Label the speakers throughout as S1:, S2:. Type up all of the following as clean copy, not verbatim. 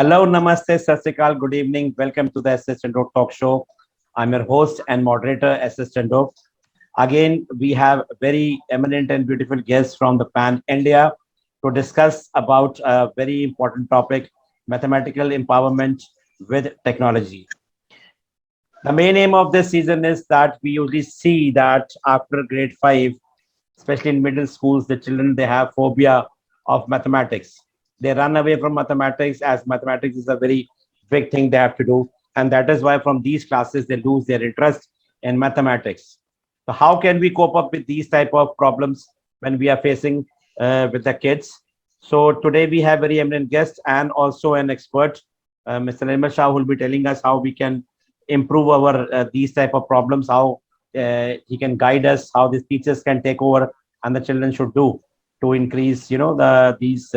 S1: Hello, namaste, sasrikal, good evening. Welcome to the S.S.Chandhok talk show. I'm your host and moderator, S.S. Chandhok. Again, we have very eminent and beautiful guests from the Pan India to discuss about a very important topic, mathematical empowerment with technology. The main aim of this season is that we usually see that after grade 5, especially in middle schools, the children, they have phobia of mathematics. They run away from mathematics as mathematics is a very big thing they have to do. And that is why from these classes, they lose their interest in mathematics. So how can we cope up with these type of problems when we are facing with the kids? So today we have very eminent guest and also an expert, Mr. Nirmal Shah, who will be telling us how we can improve our these type of problems, how he can guide us, how these teachers can take over and the children should do to increase, these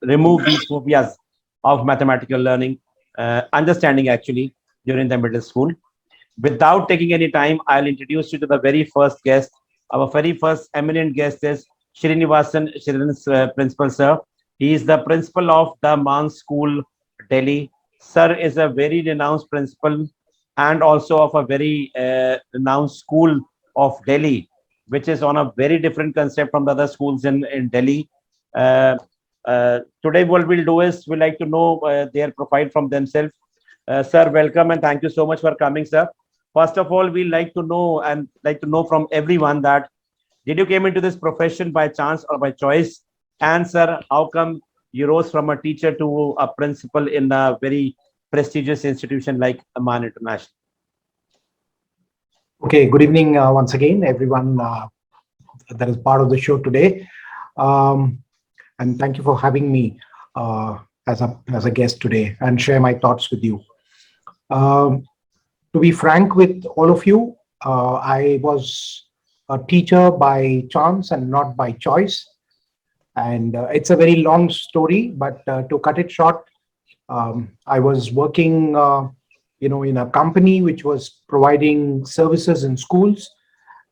S1: remove these phobias of mathematical learning, understanding actually during the middle school. Without taking any time, I'll introduce you to the very first guest. Our very first eminent guest is Srinivasan Shriran's principal, sir. He is the principal of the Man School, Delhi. Sir is a very renowned principal and also of a very renowned school of Delhi, which is on a very different concept from the other schools in Delhi. Uh, Today, what we'll do is we'd like to know their profile from themselves. Sir, welcome and thank you so much for coming, sir. First of all, we like to know from everyone that did you came into this profession by chance or by choice? And sir, how come you rose from a teacher to a principal in a very prestigious institution like Amman International?
S2: Okay, good evening once again, everyone that is part of the show today. Um, and thank you for having me as a guest today and share my thoughts with you. Um, to be frank with all of you, I was a teacher by chance and not by choice. And it's a very long story, but to cut it short, I was working, in a company which was providing services in schools,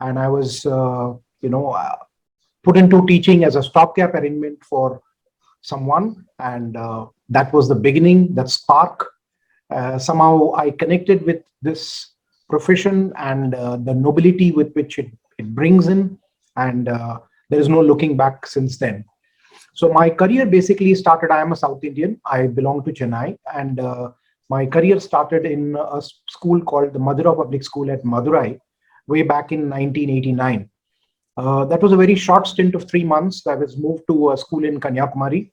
S2: and I was, put into teaching as a stopgap arrangement for someone, and that was the beginning, that spark. Somehow I connected with this profession and the nobility with which it brings in, and there is no looking back since then. So my career basically started. I am a South Indian. I belong to Chennai, and my career started in a school called the Madura Public School at Madurai, way back in 1989. That was a very short stint of 3 months. I was moved to a school in Kanyakumari,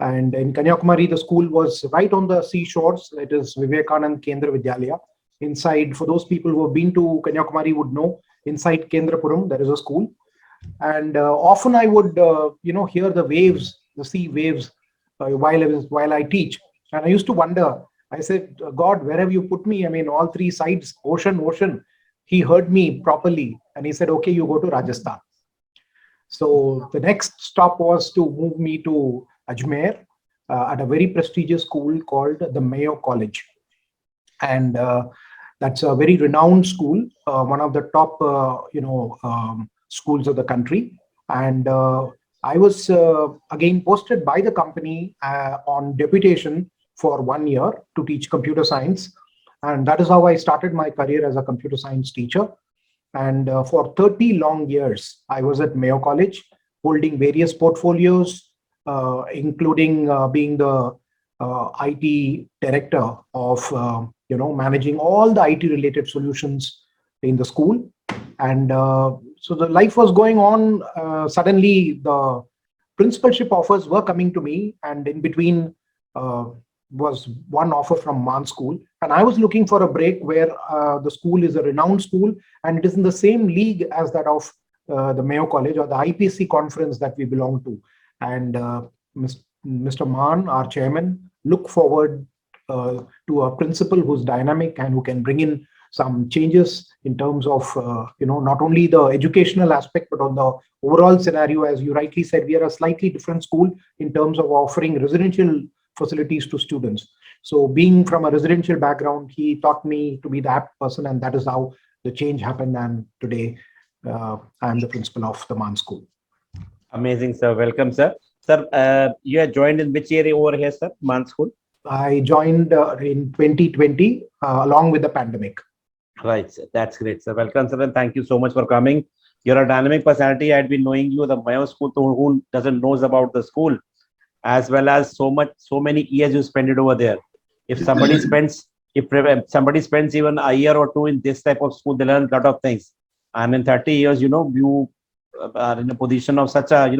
S2: and in Kanyakumari, the school was right on the seashores. It is Vivekanand Kendra Vidyalaya. Inside, for those people who have been to Kanyakumari would know, inside Kendrapuram, there is a school, and often I would hear the waves, the sea waves, while I teach, and I used to wonder. I said, God, where have you put me? I mean, all three sides, ocean, ocean. He heard me properly, and he said, okay, you go to Rajasthan. So the next stop was to move me to Ajmer, at a very prestigious school called the Mayo College, and that's a very renowned school, one of the top schools of the country. And I was again posted by the company on deputation for 1 year to teach computer science, and that is how I started my career as a computer science teacher. And for 30 long years, I was at Mayo College, holding various portfolios, including being the IT director of, managing all the IT related solutions in the school. And so the life was going on. Suddenly, the principalship offers were coming to me, and in between uh, was one offer from Man School. And I was looking for a break where the school is a renowned school, and it is in the same league as that of the Mayo College or the IPC conference that we belong to. And Mr. Mann, our chairman, look forward to a principal who's dynamic and who can bring in some changes in terms of not only the educational aspect but on the overall scenario. As you rightly said, we are a slightly different school in terms of offering residential facilities to students. So being from a residential background, he taught me to be the apt person, and that is how the change happened. And today I am the principal of the Man School.
S1: Amazing, sir. Welcome, sir. Sir, you are joined in which area over here, sir? Man School.
S2: I joined in 2020 along with the pandemic.
S1: Right, sir. That's great, sir. Welcome, sir, and thank you so much for coming. You're a dynamic personality. I'd been knowing you, the Mayo School, to who doesn't knows about the school, as well as so many years you spent it over there. If somebody spends, if somebody spends even a year or two in this type of school, they learn a lot of things. And in 30 years, you are in a position of such a,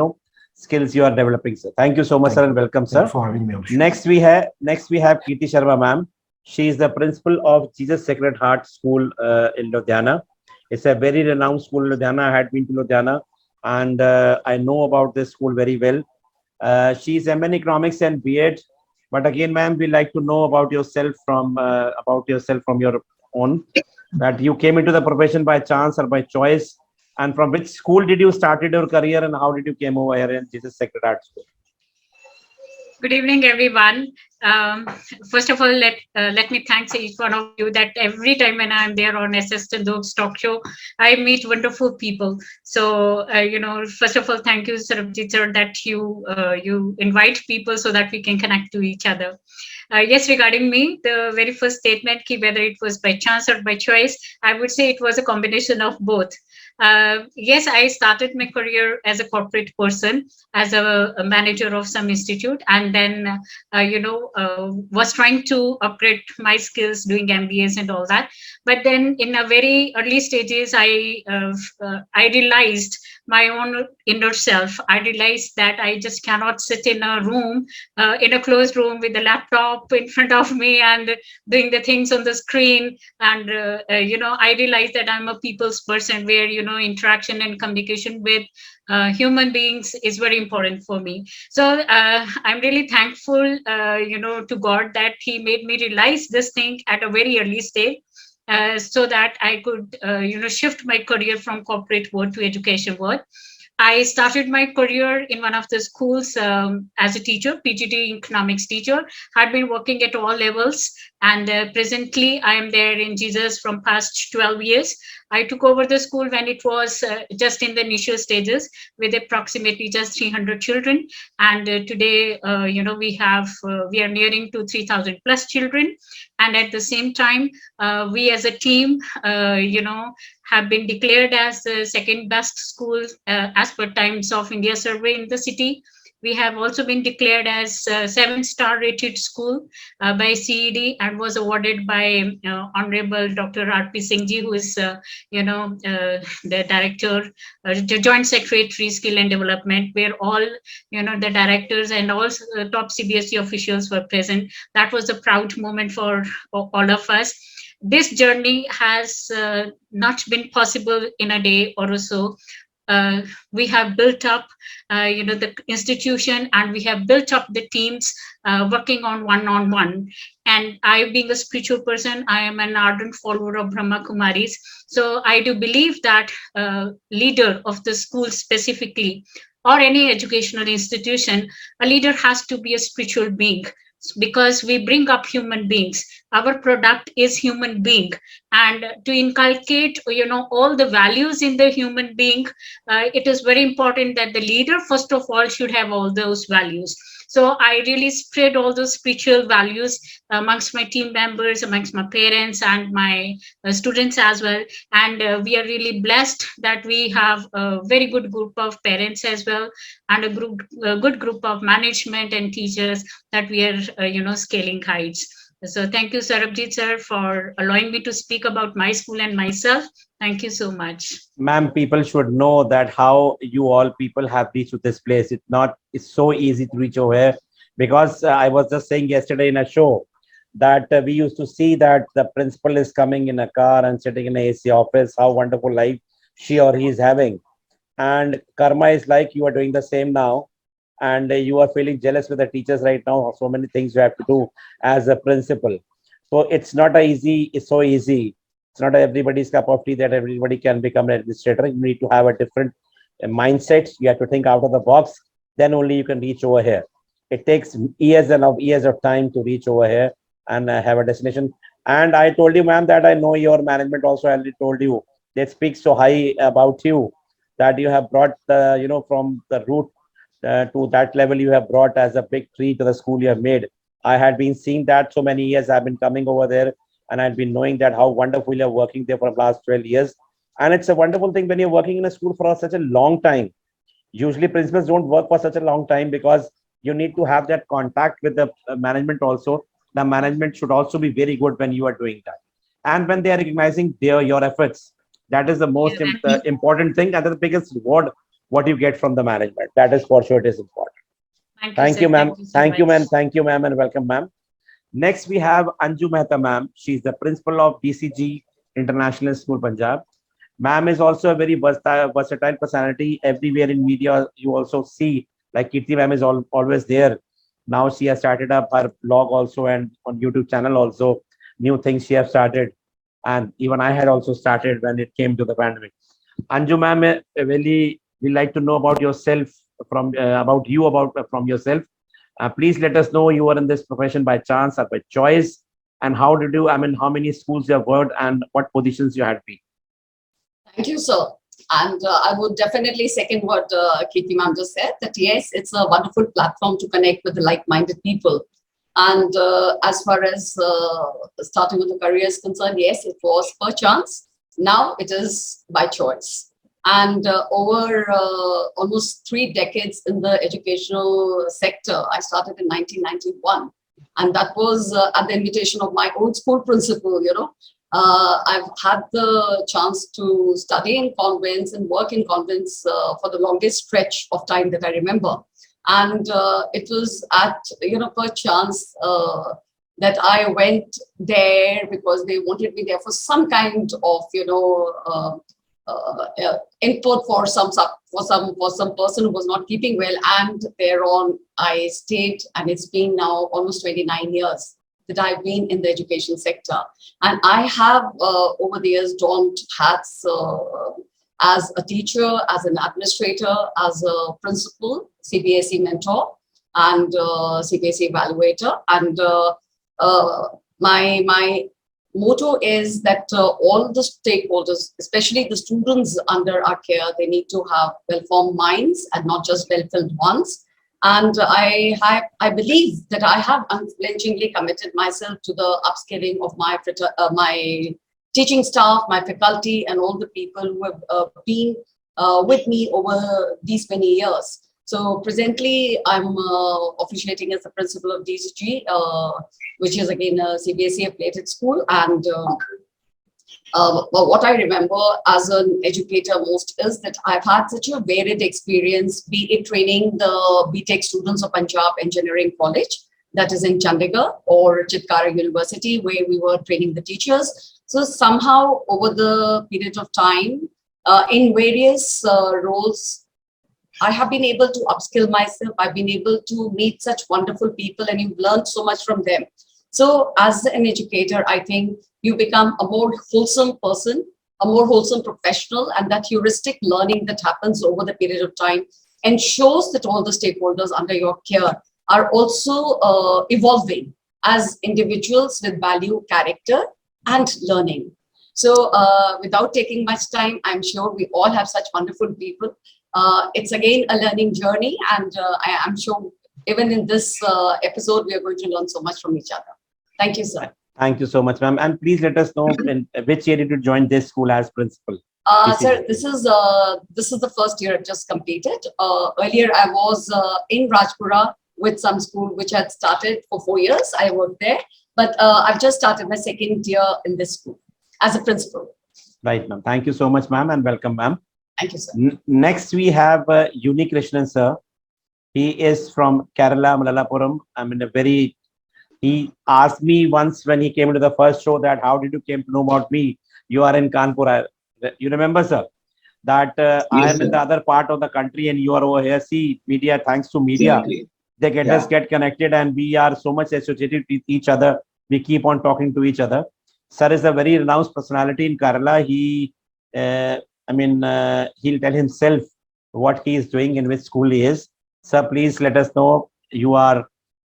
S1: skills you are developing, sir. Thank you so much, sir,
S2: Thank
S1: and
S2: you.
S1: welcome,
S2: Thank you
S1: sir.
S2: for having me, Abhishek.
S1: Next we have Kirti Sharma, ma'am. She is the principal of Jesus Sacred Heart School in Ludhiana. It's a very renowned school in Ludhiana. I had been to Ludhiana, and I know about this school very well. She's MN Economics and B.Ed. But again, ma'am, we like to know about yourself from your own. That you came into the profession by chance or by choice, and from which school did you started your career, and how did you came over here in Jesus Sacred Heart School?
S3: Good evening, everyone. Um, First of all, let me thank each one of you that every time when I'm there on S.S.Chandhok's talk show, I meet wonderful people. So, first of all, thank you, Sarabjit sir, that you invite people so that we can connect to each other. Yes, regarding me, the very first statement, ki whether it was by chance or by choice, I would say it was a combination of both. Yes, I started my career as a corporate person, as a manager of some institute, and then was trying to upgrade my skills doing MBAs and all that. But then in a very early stages, I realized my own inner self. I realized that I just cannot sit in a room, in a closed room with a laptop in front of me and doing the things on the screen. And I realized that I'm a people's person, where interaction and communication with human beings is very important for me. So I'm really thankful, to God, that He made me realize this thing at a very early stage, so that I could, shift my career from corporate world to education world. I started my career in one of the schools as a teacher, PGT economics teacher. Had been working at all levels, and presently I am there in Jesus from past 12 years. I took over the school when it was just in the initial stages, with approximately just 300 children, and today, we are nearing to 3,000 plus children, and at the same time, we as a team, have been declared as the second best school as per Times of India survey in the city. We have also been declared as a 7-star rated school by CED, and was awarded by Honorable Dr. R.P. Singh ji, who is, the director, the joint secretary, skill and development, where all, the directors and all top CBSE officials were present. That was a proud moment for all of us. This journey has not been possible in a day or so. We have built up, the institution, and we have built up the teams working on one. And I, being a spiritual person, I am an ardent follower of Brahma Kumaris. So I do believe that leader of the school specifically, or any educational institution, a leader has to be a spiritual being, because we bring up human beings. Our product is human being, and to inculcate, all the values in the human being, it is very important that the leader first of all should have all those values. So I really spread all those spiritual values amongst my team members, amongst my parents and my students as well. And we are really blessed that we have a very good group of parents as well, and a good group of management and teachers, that we are, scaling heights. So thank you, Sarabjit sir, for allowing me to speak about my school and myself. Thank you so much.
S1: Ma'am, people should know that how you all people have reached to this place. It's so easy to reach over here, because I was just saying yesterday in a show that we used to see that the principal is coming in a car and sitting in a AC office, how wonderful life she or he is having. And karma is like you are doing the same now, and you are feeling jealous with the teachers right now. So many things you have to do as a principal. So it's not a easy, it's so easy. It's not everybody's cup of tea that everybody can become an administrator. You need to have a different mindset. You have to think out of the box. Then only you can reach over here. It takes years of time to reach over here and have a destination. And I told you, ma'am, that I know your management also already told you. They speak so high about you, that you have brought, from the root to that level, you have brought as a big tree to the school you have made. I had been seeing that so many years. I've been coming over there, and I've been knowing that how wonderful you're working there for the last 12 years. And it's a wonderful thing when you're working in a school for such a long time. Usually principals don't work for such a long time because you need to have that contact with the management also. The management should also be very good when you are doing that, and when they are recognizing your efforts. That is the most
S3: Yeah.
S1: important thing, and the biggest reward what you get from the management. That is for sure, it is important.
S3: Thank you,
S1: Thank
S3: sir.
S1: you, ma'am.
S3: Thank you so
S1: Thank you,
S3: much.
S1: ma'am. Thank you, ma'am, and welcome, ma'am. Next, we have Anju Mehta, ma'am. She's the principal of DCG International School, Punjab. Ma'am is also a very versatile personality. Everywhere in media, you also see, like Kirti ma'am is always there. Now she has started up her blog also and on YouTube channel also. New things she has started. And even I had also started when it came to the pandemic. Anju ma'am, really, we like to know about yourself about you, about from yourself. Please let us know you are in this profession by chance or by choice. And how did you, I mean, how many schools you have worked and what positions you had been?
S4: Thank you, sir. And I would definitely second what Kirti ma'am just said, that yes, it's a wonderful platform to connect with the like-minded people. And as far as starting with the career is concerned, yes, it was per chance. Now it is by choice. And over almost 3 decades in the educational sector, I started in 1991. And that was at the invitation of my old school principal, I've had the chance to study in convents and work in convents for the longest stretch of time that I remember. And it was at, per chance that I went there because they wanted me there for some kind of, input for some person who was not keeping well. And thereon I stayed, and it's been now almost 29 years that I've been in the education sector. And I have, over the years, donned hats as a teacher, as an administrator, as a principal, CBSE mentor, and CBSE evaluator. And my motto is that all the stakeholders, especially the students under our care, they need to have well-formed minds and not just well-filled ones. And I believe that I have unflinchingly committed myself to the upskilling of my teaching staff, my faculty, and all the people who have been with me over these many years. So presently, I'm officiating as the principal of DCG, which is again a CBSE affiliated school. And what I remember as an educator most is that I've had such a varied experience, be it training the BTech students of Punjab Engineering College, that is in Chandigarh, or Chitkara University, where we were training the teachers. So somehow over the period of time, in various roles, I have been able to upskill myself. I've been able to meet such wonderful people, and you've learned so much from them. So as an educator, I think you become a more wholesome person, a more wholesome professional, and that heuristic learning that happens over the period of time ensures that all the stakeholders under your care are also evolving as individuals with value, character, and learning. So without taking much time, I'm sure we all have such wonderful people. It's again a learning journey, and I'm sure even in this episode, we are going to learn so much from each other. Thank you, sir.
S1: Thank you so much, ma'am. And please let us know in which year did you join this school as principal?
S4: Sir, this is the first year I just completed. Earlier, I was in Rajpura with some school which had started for 4 years. I worked there, but I've just started my second year in this school as a principal.
S1: Right, ma'am. Thank you so much, ma'am, and welcome, ma'am.
S4: Thank you, sir.
S1: Next, we have Uni Krishnan, sir. He is from Kerala, Malappuram. I mean, he asked me once when he came to the first show that how did you came to know about me? You are in Kanpur. You remember, sir, that I am in the other part of the country and you are over here. See, media, thanks to media,
S5: Exactly.
S1: they get us get connected and we are so much associated with each other. We keep on talking to each other. Sir is a very renowned personality in Kerala. He'll tell himself what he is doing, in which school he is. Sir, please let us know. You are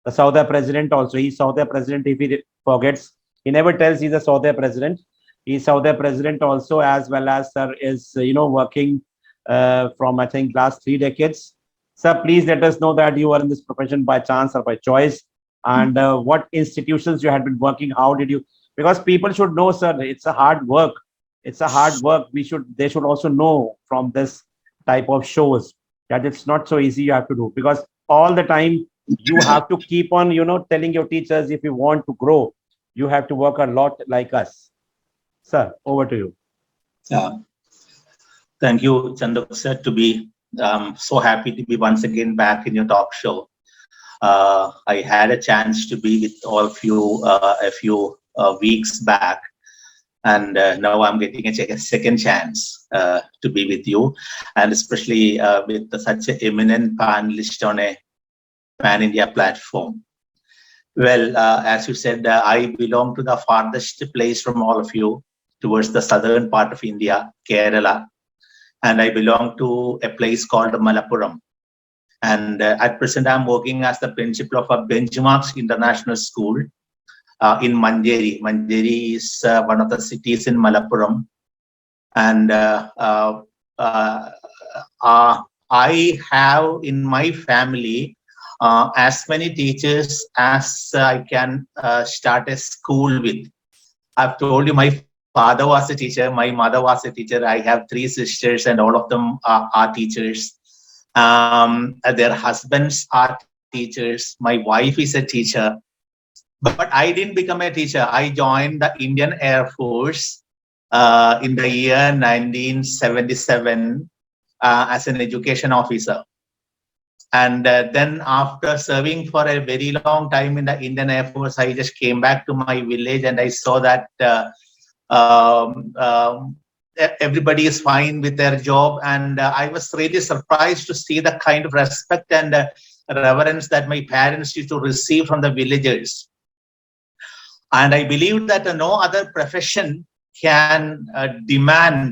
S1: the Saudi president also. He's Saudi president if he forgets. He never tells he's a Saudi president. He's Saudi president also, as well as sir is, working from, I think, last 3 decades. Sir, please let us know that you are in this profession by chance or by choice. and what institutions you had been working. How did you? Because people should know, sir. It's a hard work. It's a hard work. They should also know from this type of shows that it's not so easy. You have to do because all the time you have to keep on, telling your teachers if you want to grow, you have to work a lot like us. Sir, over to you.
S5: Yeah. Thank you, Chandok sir, to be so happy to be once again back in your talk show. I had a chance to be with all of you a few weeks back, and now I'm getting a second chance to be with you, and especially with such an eminent panelist on a pan-India platform. Well, as you said, I belong to the farthest place from all of you, towards the southern part of India, Kerala, and I belong to a place called Malappuram. And at present, I'm working as the principal of a Benchmarks International School in Manjeri. Manjeri is one of the cities in Malappuram. And I have in my family as many teachers as I can start a school with. I've told you my father was a teacher, my mother was a teacher. I have three sisters, and all of them are teachers. Their husbands are teachers. My wife is a teacher. But I didn't become a teacher. I joined the Indian Air Force in the year 1977 as an education officer. And then after serving for a very long time in the Indian Air Force, I just came back to my village and I saw that everybody is fine with their job. And I was really surprised to see the kind of respect and reverence that my parents used to receive from the villagers. And I believe that no other profession can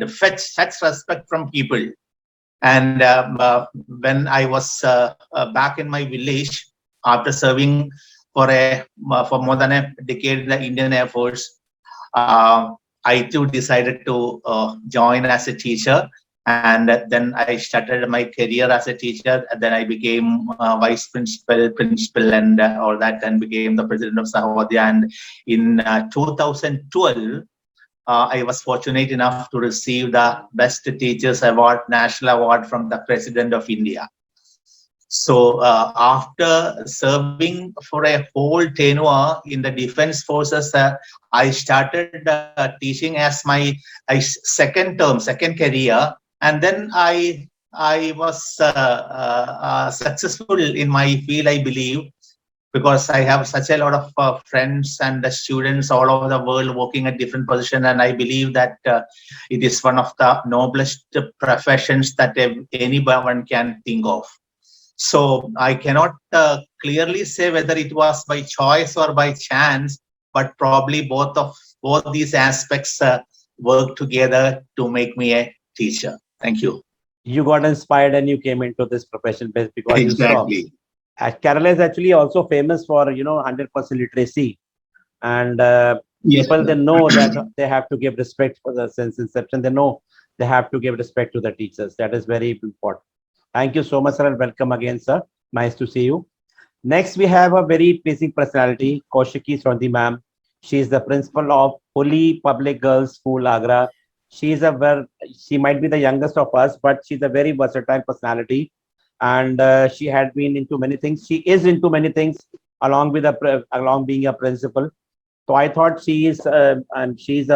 S5: fetch such respect from people. And when I was back in my village after serving for more than a decade in the Indian Air Force, I too decided to join as a teacher. And then I started my career as a teacher. And then I became vice principal, and all that, and became the president of Sahawadya. And in 2012, I was fortunate enough to receive the Best Teachers Award, National Award from the President of India. So after serving for a whole tenure in the defense forces, I started teaching as my second career. And then I was successful in my field, I believe, because I have such a lot of friends and students all over the world working at different positions. And I believe that it is one of the noblest professions that anyone can think of. So I cannot clearly say whether it was by choice or by chance, but probably both these aspects work together to make me a teacher. Thank you.
S1: You got inspired and you came into this profession because
S5: Exactly.
S1: you saw. Kerala is actually also famous for 100% literacy, and people they know that they have to give respect for the since inception. They know they have to give respect to the teachers. That is very important. Thank you so much, sir, and welcome again, sir. Nice to see you. Next, we have a very pleasing personality, Kaushiki Sondhi ma'am. She is the principal of Holy Public Girls School, Agra. She might be the youngest of us, but she's a very versatile personality, and she had been into many things. She is into many things along being a principal. So I thought she is, and she's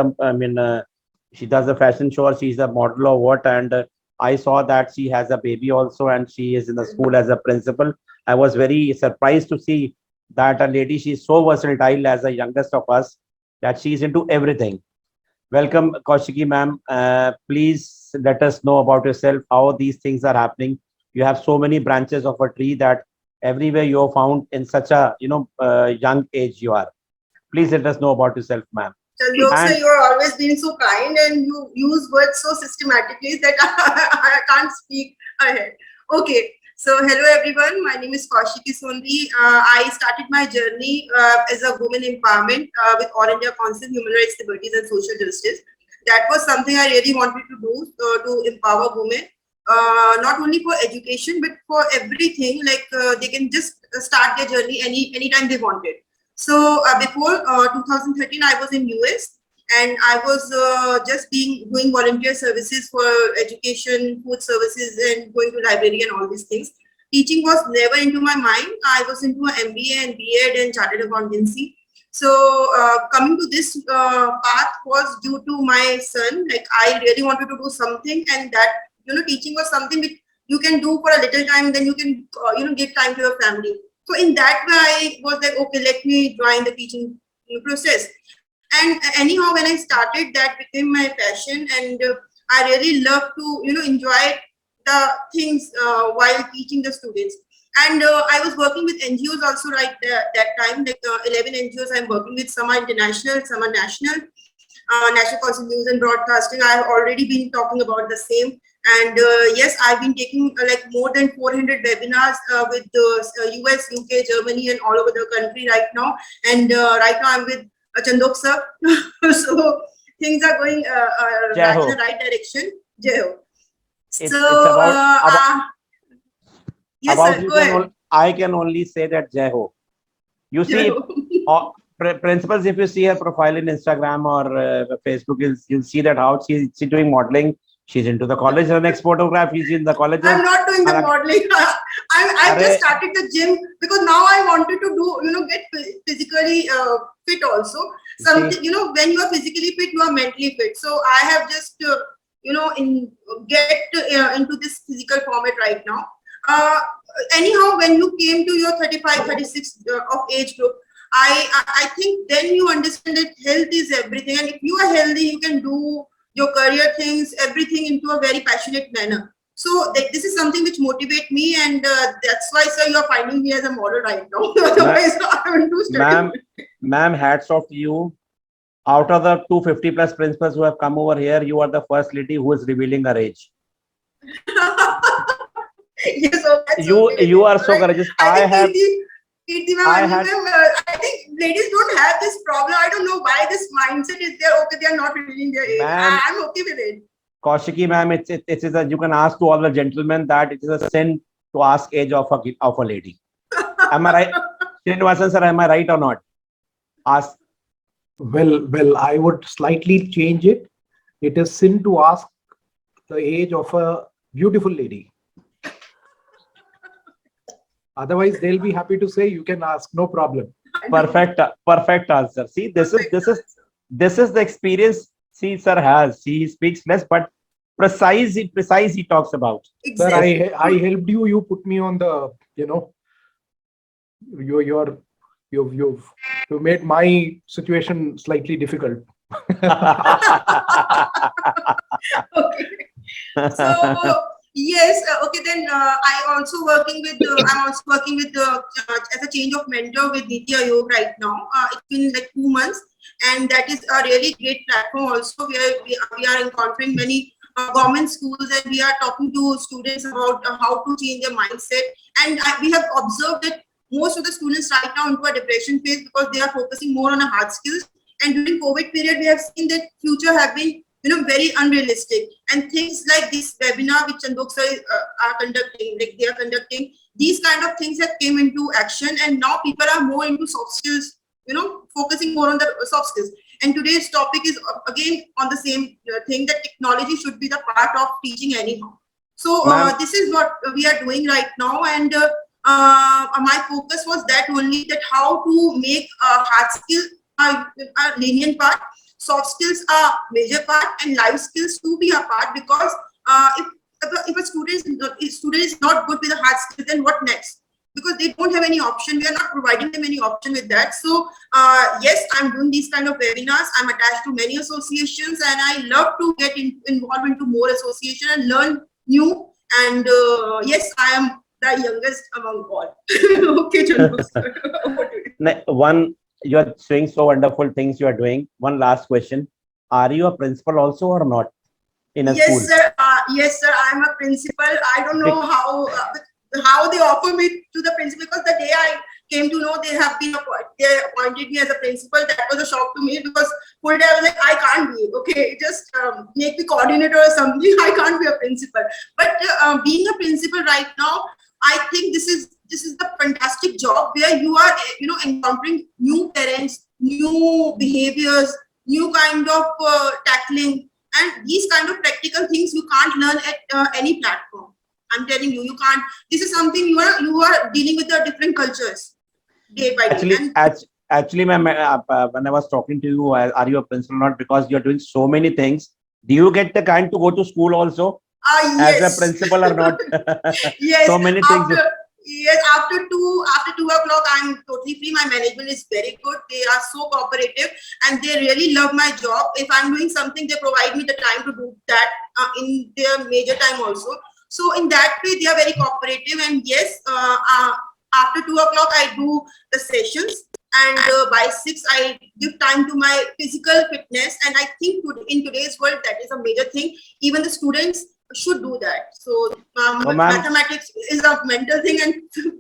S1: she does a fashion show. She's a model or what, and I saw that she has a baby also, and she is in the school as a principal. I was very surprised to see that a lady. She's so versatile as the youngest of us that she's into everything. Welcome, Kaushiki ma'am. Please let us know about yourself, how these things are happening. You have so many branches of a tree that everywhere you are found in such a young age you are. Please let us know about yourself, ma'am.
S6: Chandhok sir, you are always being so kind and you use words so systematically that I can't speak ahead. Okay, so hello everyone. My name is Kaushiki Sondhi. I started my journey as a women empowerment with All India Council of Human Rights, Liberties and Social Justice. That was something I really wanted to do to empower women. Not only for education but for everything, like they can just start their journey anytime they wanted. So before 2013, I was in US, and I was just doing volunteer services for education, food services, and going to library and all these things. Teaching was never into my mind. I was into an MBA and B.Ed and chartered accountancy. So coming to this path was due to my son. Like, I really wanted to do something, and that, teaching was something which you can do for a little time, then you can give time to your family. So in that way, I was like, okay, let me join the teaching process. And anyhow, when I started, that became my passion, and I really love to enjoy the things while teaching the students. And I was working with NGOs also right that time, like 11 NGOs I'm working with. Some are international, some are national. National Council News and Broadcasting, I have already been talking about the same. And yes, I've been taking like more than 400 webinars with the US, UK, Germany, and all over the country right now. And right now I'm with Chandhok sir. So things are going in the right direction. Jai Ho.
S1: It's about
S6: yes,
S1: about
S6: sir,
S1: you
S6: go ahead.
S1: I can only say that Jai Ho. You see, principals, if you see her profile in Instagram or Facebook, you'll see that how she's doing modeling. She's into the college run photograph. She's in the college.
S6: I'm not doing the modeling. I just started the gym because now I wanted to do, get physically fit also. Something, when you are physically fit, you are mentally fit. So I have just, into this physical format right now. Anyhow, when you came to your 35, 36 of age group, I think then you understand that health is everything. And if you are healthy, you can do your career things, everything into a very passionate manner. So this is something which motivates me, and that's why, sir, you're finding me as a model right now. Otherwise, I haven't do study.
S1: Ma'am, hats off to you. Out of the 250 plus principals who have come over here, you are the first lady who is revealing her age.
S6: Yes, so
S1: you are so courageous.
S6: I think ladies don't have this problem. I don't know why this mindset is there. Okay, they are not revealing their age. I'm okay with it.
S1: Kaushiki ma'am, you can ask to all the gentlemen that it is a sin to ask age of a lady. Am I right? Srinivasan sir, am I right or not? Ask.
S2: Well, I would slightly change it. It is sin to ask the age of a beautiful lady. Otherwise, they'll be happy to say you can ask, no problem.
S1: Perfect answer. See, this is the experience. See, sir has. He speaks less, but precise he talks about.
S2: Exactly. Sir, I helped you. You put me on the, you've made my situation slightly difficult.
S6: Okay. So yes, okay. Then I'm also working with as a change of mentor with Niti Aayog right now. It's been like 2 months, and that is a really great platform. Also, we are encountering many government schools, and we are talking to students about how to change their mindset. And we have observed that most of the students right now into a depression phase because they are focusing more on hard skills. And during COVID period, we have seen that future have been very unrealistic, and things like this webinar which Chandhok sir are conducting, like they are conducting, these kind of things have came into action, and now people are more into soft skills, focusing more on the soft skills. And today's topic is again on the same thing, that technology should be the part of teaching anyhow. So this is what we are doing right now, and my focus was that only, that how to make hard skills a lenient part, soft skills are major part, and life skills to be a part. Because if a student is not good with the hard skills, then what next? Because they don't have any option. We are not providing them any option with that. So yes, I'm doing these kind of webinars. I'm attached to many associations, and I love to get involved into more associations and learn new. And yes, I am the youngest among all. Okay,
S1: Chandhok. You are saying so wonderful things you are doing. One last question. Are you a principal also or not in a school?
S6: Sir. Yes, sir. I'm a principal. I don't know how they offer me to the principal, because the day I came to know they appointed me as a principal, that was a shock to me, because full day I was like, I can't be, okay, just make me coordinator or something. I can't be a principal. But being a principal right now, I think this is this is the fantastic job where you are, encountering new parents, new behaviors, new kind of tackling, and these kind of practical things you can't learn at any platform. I'm telling you, you can't. This is something you are dealing with the different cultures day by day.
S1: Actually, actually, ma'am, when I was talking to you, are you a principal or not? Because you're doing so many things. Do you get the kind to go to school also as a
S6: Yes.
S1: principal or not?
S6: Yes.
S1: So many things.
S6: After 2 o'clock, I'm totally free. My management is very good. They are so cooperative, and they really love my job. If I'm doing something, they provide me the time to do that in their major time also. So in that way, they are very cooperative. And yes, after 2 o'clock, I do the sessions, and by 6, I give time to my physical fitness. And I think in today's world, that is a major thing. Even the students should do that. So mathematics is a mental thing, and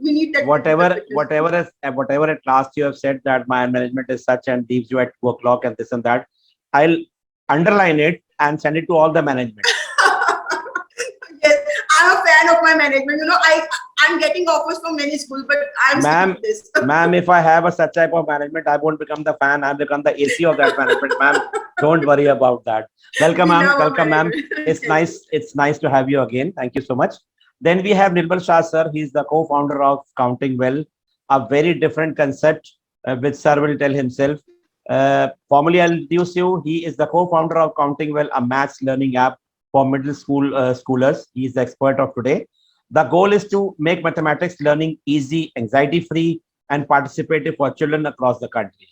S6: we need that.
S1: Whatever at last you have said that my management is such and leaves you at 2 o'clock and this and that, I'll underline it and send it to all the management.
S6: Yes, I'm a fan of my management. I'm getting offers from many schools, but I'm sticking to this.
S1: Ma'am, if I have such type of management, I won't become the fan. I'll become the AC of that management, ma'am. Don't worry about that. Welcome, ma'am. Welcome, ma'am. It's nice. It's nice to have you again. Thank you so much. Then we have Nirmal Shah, sir. He's the co-founder of Counting Well, a very different concept, which sir will tell himself. Formally, I'll introduce you. He is the co-founder of Counting Well, a maths learning app for middle school schoolers. He is the expert of today. The goal is to make mathematics learning easy, anxiety-free, and participative for children across the country.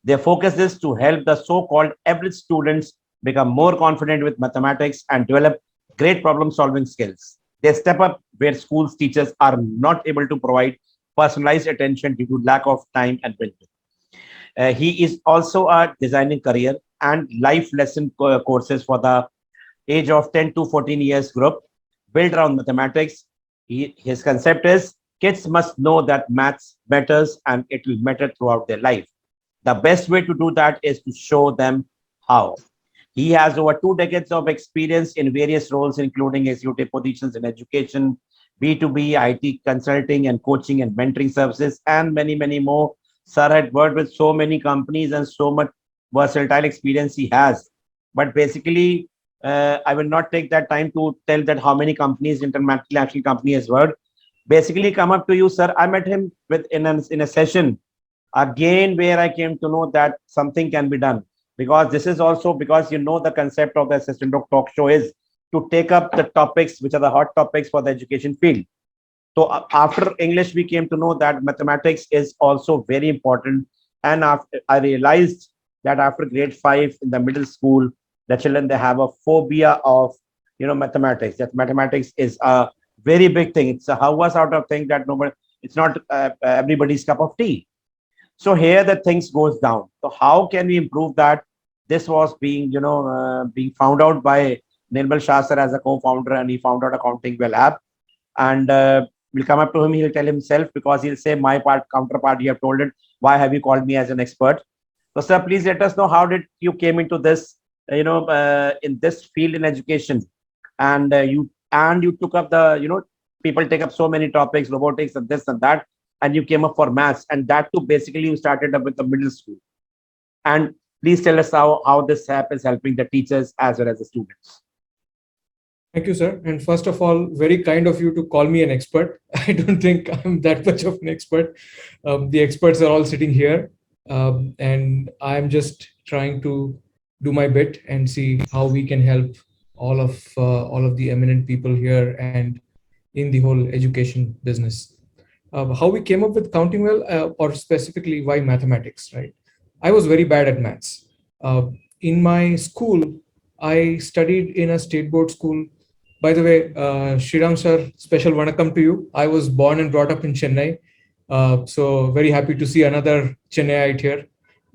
S1: Their focus is to help the so-called average students become more confident with mathematics and develop great problem-solving skills. They step up where schools teachers are not able to provide personalized attention due to lack of time and bandwidth. He is also a designing career and life lesson courses for the age of 10 to 14 years group built around mathematics. His concept is kids must know that maths matters and it will matter throughout their life. The best way to do that is to show them how. He has over 2 decades of experience in various roles, including executive positions in education, B2B, IT consulting and coaching and mentoring services, and many, many more. Sir had worked with so many companies and so much versatile experience he has. But basically, I will not take that time to tell that how many companies, international company has worked. Basically, come up to you, sir. I met him in a session again where I came to know that something can be done, because this is also because the concept of the S.S. Chandhok talk show is to take up the topics which are the hot topics for the education field. So after English, we came to know that mathematics is also very important. And after I realized that after grade 5 in the middle school, the children, they have a phobia of mathematics. That mathematics is a very big thing. It's a house out of thing that nobody, it's not everybody's cup of tea. So here the things goes down. So how can we improve that? This was being being found out by Nirmal Shah sir as a co-founder, and he found out Accounting Well app. And we'll come up to him. He'll tell himself, because he'll say my counterpart. You have told it. Why have you called me as an expert? So sir, please let us know, how did you came into this in this field in education, and you took up the people take up so many topics, robotics and this and that, and you came up for maths, and that too basically you started up with the middle school. And please tell us how this app is helping the teachers as well as the students.
S7: Thank you, sir. And first of all, very kind of you to call me an expert. I don't think I'm that much of an expert. The experts are all sitting here, and I'm just trying to do my bit and see how we can help all of the eminent people here and in the whole education business. How we came up with Counting Well, or specifically why mathematics, right? I was very bad at maths. In my school, I studied in a state board school. By the way, Shriram sir, special vanakkam to you. I was born and brought up in Chennai. So very happy to see another Chennaiite here.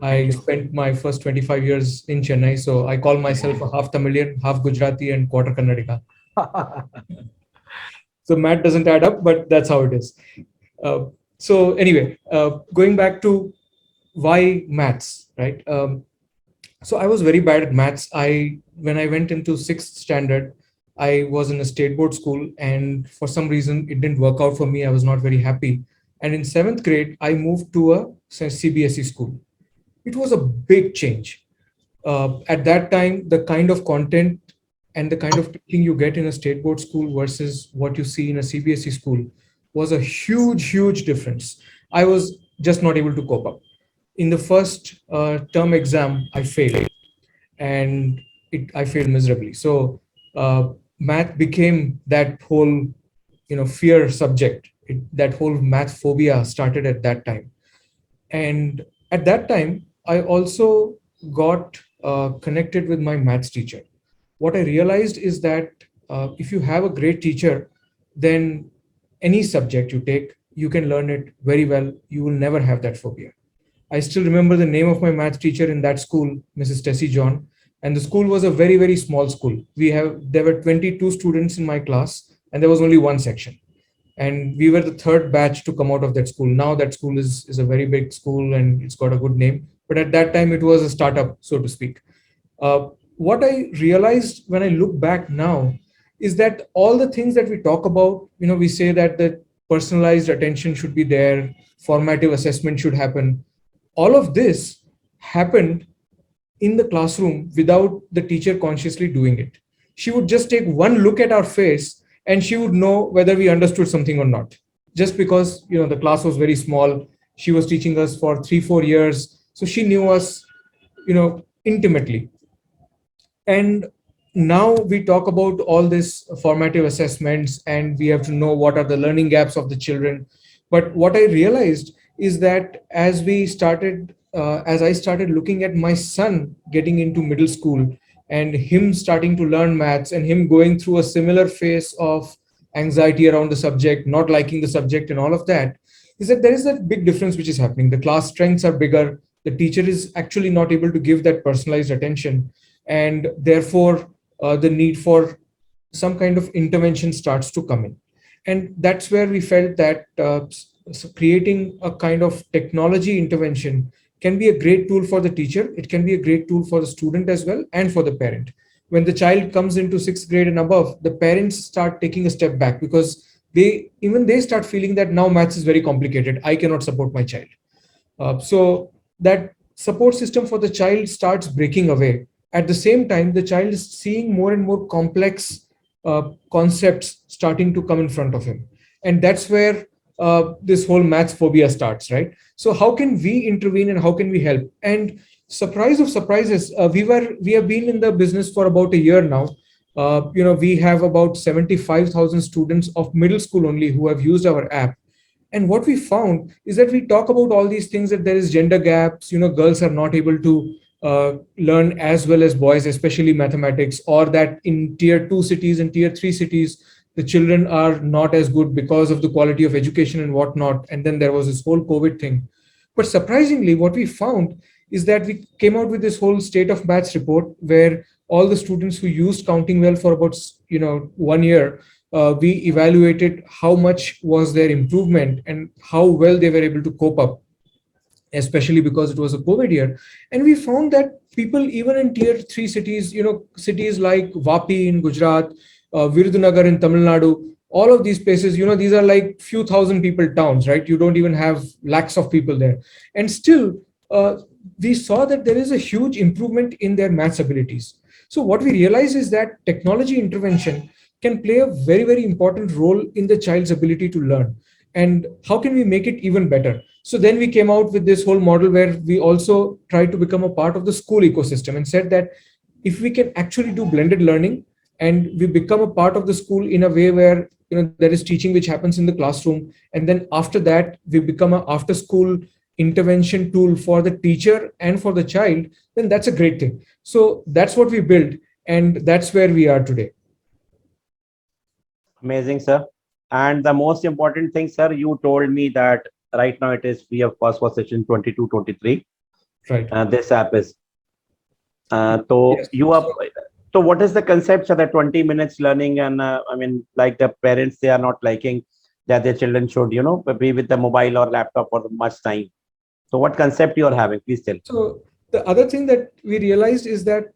S7: I spent my first 25 years in Chennai. So I call myself a half Tamilian, half Gujarati and quarter Kannadiga. So math doesn't add up, but that's how it is. So anyway, going back to why maths, right? So I was very bad at maths. When I went into 6th standard, I was in a state board school, and for some reason it didn't work out for me. I was not very happy. And in seventh grade, I moved to a CBSE school. It was a big change. At that time, the kind of content and the kind of teaching you get in a state board school versus what you see in a CBSE school was a huge, huge difference. I was just not able to cope up. In the first term exam, I failed, and I failed miserably. So math became that whole, fear subject. That whole math phobia started at that time. And at that time, I also got connected with my maths teacher. What I realized is that if you have a great teacher, then any subject you take, you can learn it very well. You will never have that phobia. I still remember the name of my math teacher in that school, Mrs. Tessie John. And the school was a very, very small school. There were 22 students in my class, and there was only one section. And we were the third batch to come out of that school. Now that school is a very big school and it's got a good name. But at that time, it was a startup, so to speak. What I realized when I look back now is that all the things that we talk about, we say that the personalized attention should be there, formative assessment should happen. All of this happened in the classroom without the teacher consciously doing it. She would just take one look at our face and she would know whether we understood something or not. Just because the class was very small, she was teaching us for 3-4 years, so she knew us intimately. And now we talk about all this formative assessments, and we have to know what are the learning gaps of the children. But what I realized is that as I started looking at my son getting into middle school and him starting to learn maths and him going through a similar phase of anxiety around the subject, not liking the subject and all of that, is that there is a big difference which is happening. The class strengths are bigger. The teacher is actually not able to give that personalized attention. And therefore, the need for some kind of intervention starts to come in. And that's where we felt that creating a kind of technology intervention can be a great tool for the teacher. It can be a great tool for the student as well, and for the parent. When the child comes into 6th grade and above, the parents start taking a step back because they start feeling that now maths is very complicated. I cannot support my child. So that support system for the child starts breaking away. At the same time, the child is seeing more and more complex concepts starting to come in front of him. And that's where this whole maths phobia starts, right? So how can we intervene and how can we help? And surprise of surprises, we have been in the business for about a year now. We have about 75,000 students of middle school only who have used our app. And what we found is that we talk about all these things, that there is gender gaps, girls are not able to learn as well as boys, especially mathematics, or that in tier 2 cities and tier 3 cities, the children are not as good because of the quality of education and whatnot. And then there was this whole COVID thing. But surprisingly, what we found is that we came out with this whole state of maths report where all the students who used Counting Well for about 1 year, we evaluated how much was their improvement and how well they were able to cope up, especially because it was a COVID year. And we found that people, even in tier 3 cities, cities like Vapi in Gujarat, Virudhunagar in Tamil Nadu, all of these places, these are like few thousand people towns, right? You don't even have lakhs of people there. And still, we saw that there is a huge improvement in their maths abilities. So what we realize is that technology intervention can play a very, very important role in the child's ability to learn. And how can we make it even better? So then we came out with this whole model where we also tried to become a part of the school ecosystem and said that if we can actually do blended learning and we become a part of the school in a way where there is teaching which happens in the classroom, and then after that we become an after school intervention tool for the teacher and for the child, then that's a great thing. So that's what we built, and that's where we are today.
S1: Amazing, sir. And the most important thing, sir, you told me that right now it is free of cost for session 22-23.
S7: Right.
S1: This app is. So
S7: Yes.
S1: you are. So what is the concept of the 20 minutes learning? And like the parents, they are not liking that their children should, be with the mobile or laptop for much time. So what concept you are having? Please tell.
S7: So the other thing that we realized is that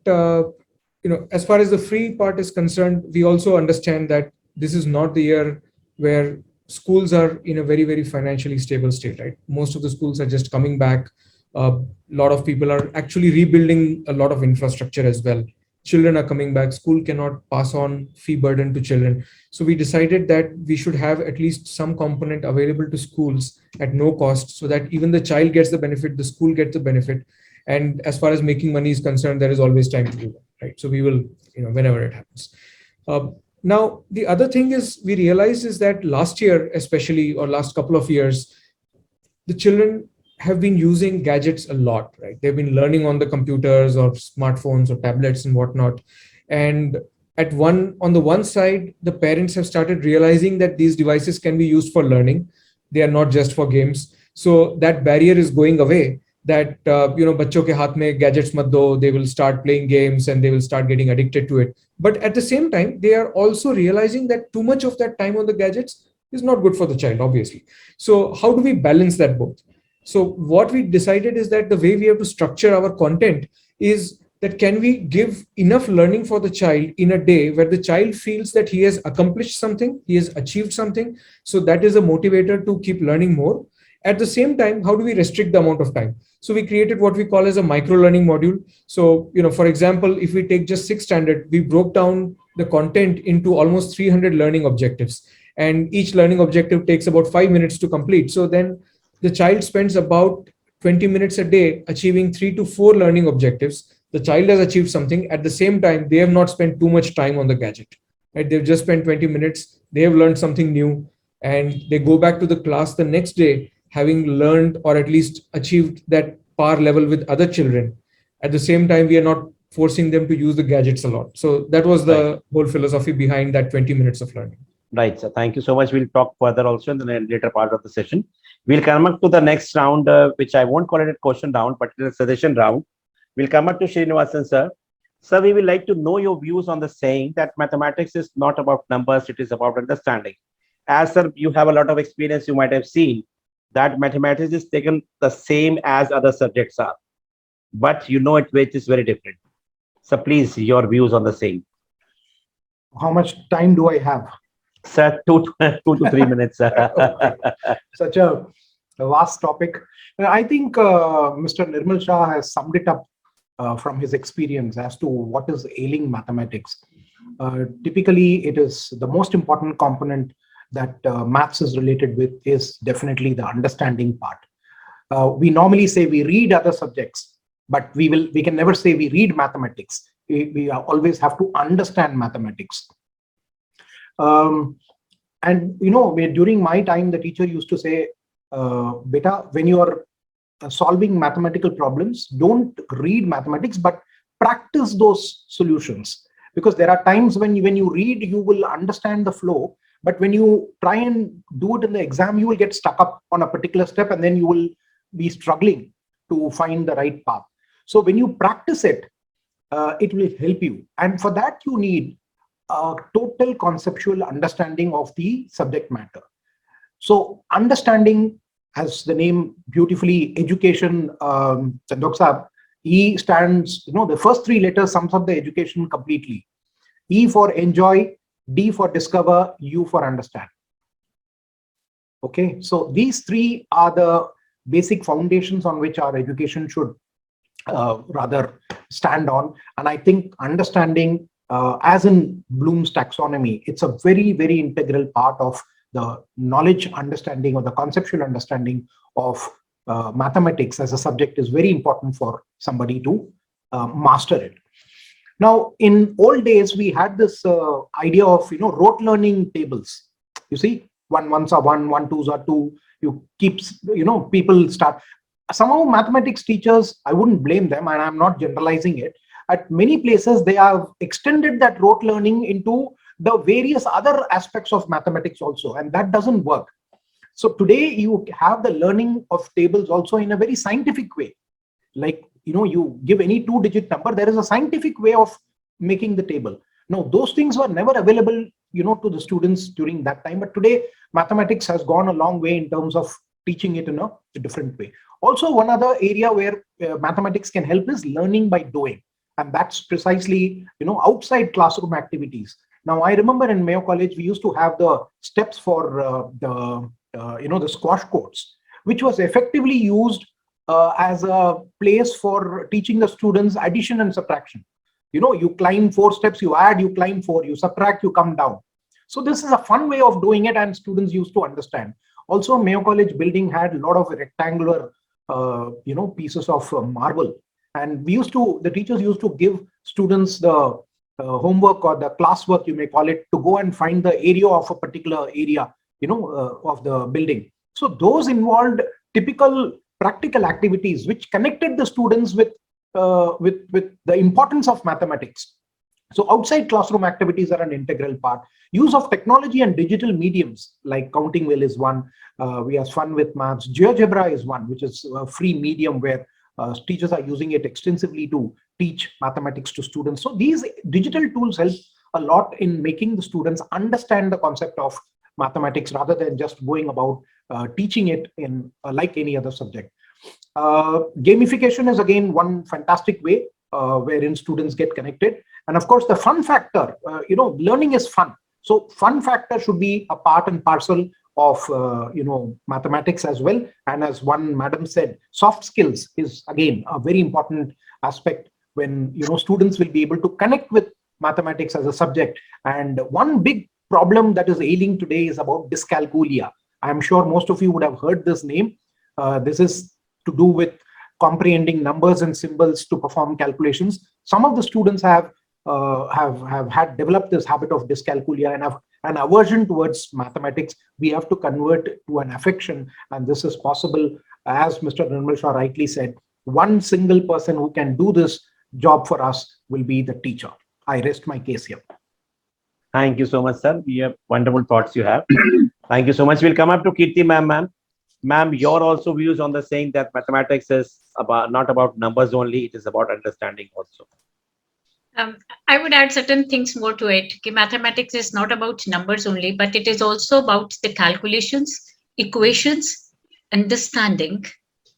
S7: as far as the free part is concerned, we also understand that this is not the year where schools are in a very, very financially stable state, right? Most of the schools are just coming back. A lot of people are actually rebuilding a lot of infrastructure as well. Children are coming back. School cannot pass on fee burden to children. So we decided that we should have at least some component available to schools at no cost, so that even the child gets the benefit, the school gets the benefit. And as far as making money is concerned, there is always time to do that, right? So we will, whenever it happens. Now, the other thing is we realized is that last year, especially, or last couple of years, the children have been using gadgets a lot, right? They've been learning on the computers or smartphones or tablets and whatnot. And on the one side, the parents have started realizing that these devices can be used for learning. They are not just for games. So that barrier is going away, that बच्चों के हाथ में gadgets मत दो, they will start playing games and they will start getting addicted to it. But at the same time, they are also realizing that too much of that time on the gadgets is not good for the child, obviously. So how do we balance that both? So what we decided is that the way we have to structure our content is that can we give enough learning for the child in a day where the child feels that he has accomplished something, he has achieved something. So that is a motivator to keep learning more. At the same time, how do we restrict the amount of time? So we created what we call as a micro learning module. So, for example, if we take just 6th standard, we broke down the content into almost 300 learning objectives. And each learning objective takes about 5 minutes to complete. So then the child spends about 20 minutes a day achieving 3 to 4 learning objectives. The child has achieved something. At the same time, they have not spent too much time on the gadget. Right? They've just spent 20 minutes. They have learned something new. And they go back to the class the next day having learned or at least achieved that par level with other children. At the same time, we are not forcing them to use the gadgets a lot. So that was the whole philosophy behind that 20 minutes of learning.
S1: Right. So thank you so much. We'll talk further also in the later part of the session. We'll come up to the next round, which I won't call it a question round, but it is a suggestion round. We'll come up to Srinivasan, sir. Sir, we would like to know your views on the saying that mathematics is not about numbers, it is about understanding. As sir, you have a lot of experience, you might have seen that mathematics is taken the same as other subjects are, but it is very different. So please, your views on the same.
S2: How much time do I have?
S1: Sir, 2 to 3 minutes.
S2: Such a vast topic. I think Mr. Nirmal Shah has summed it up from his experience as to what is ailing mathematics. Typically, it is the most important component that maths is related with is definitely the understanding part. We normally say we read other subjects, but we can never say we read mathematics. We always have to understand mathematics. And during my time, the teacher used to say, "Beta, when you are solving mathematical problems, don't read mathematics, but practice those solutions." Because there are times when you read, you will understand the flow. But when you try and do it in the exam, you will get stuck up on a particular step and then you will be struggling to find the right path. So when you practice it, it will help you. And for that, you need a total conceptual understanding of the subject matter. So understanding, as the name beautifully, education, Chandhok Sahab, E stands, the first 3 letters sums up the education completely. E for enjoy, D for discover, U for understand. Okay, so these 3 are the basic foundations on which our education should rather stand on. And I think understanding, as in Bloom's taxonomy, it's a very, very integral part of the knowledge understanding or the conceptual understanding of mathematics as a subject is very important for somebody to master it. Now, in old days, we had this idea of, rote learning tables. You see, 1 ones are 1, 1 twos are 2. You keep, people start. Somehow mathematics teachers, I wouldn't blame them, and I'm not generalizing it. At many places, they have extended that rote learning into the various other aspects of mathematics also, and that doesn't work. So today you have the learning of tables also in a very scientific way. Like, you give any 2-digit number, there is a scientific way of making the table. No, those things were never available, to the students during that time. But today, mathematics has gone a long way in terms of teaching it in a different way. Also, one other area where mathematics can help is learning by doing. and that's precisely, outside classroom activities. Now, I remember in Mayo College, we used to have the steps for the squash courts, which was effectively used as a place for teaching the students addition and subtraction. You climb 4 steps, you add, you climb 4, you subtract, you come down. So this is a fun way of doing it, and students used to understand. Also, Mayo College building had a lot of rectangular, pieces of marble, and the teachers used to give students the homework or the classwork, you may call it, to go and find the area of a particular area, of the building. So those involved typical practical activities which connected the students with the importance of mathematics. So outside classroom activities are an integral part. Use of technology and digital mediums like Counting Wheel is one. We have fun with maths. GeoGebra is one, which is a free medium where teachers are using it extensively to teach mathematics to students. So these digital tools help a lot in making the students understand the concept of mathematics rather than just going about teaching it in like any other subject. Gamification is again one fantastic way wherein students get connected. And of course, the fun factor, learning is fun. So fun factor should be a part and parcel of, mathematics as well. And as one madam said, soft skills is again a very important aspect when, students will be able to connect with mathematics as a subject. And one big problem that is ailing today is about dyscalculia. I'm sure most of you would have heard this name. This is to do with comprehending numbers and symbols to perform calculations. Some of the students have had developed this habit of dyscalculia and have an aversion towards mathematics. We have to convert it to an affection, and this is possible. As Mr. Nirmal Shah rightly said, one single person who can do this job for us will be the teacher. I rest my case here.
S1: Thank you so much, sir. We have wonderful thoughts you have. Thank you so much. We'll come up to Kirti ma'am. Ma'am, your also views on the saying that mathematics is not about numbers only, it is about understanding also.
S3: I would add certain things more to it. Mathematics is not about numbers only, but it is also about the calculations, equations, understanding,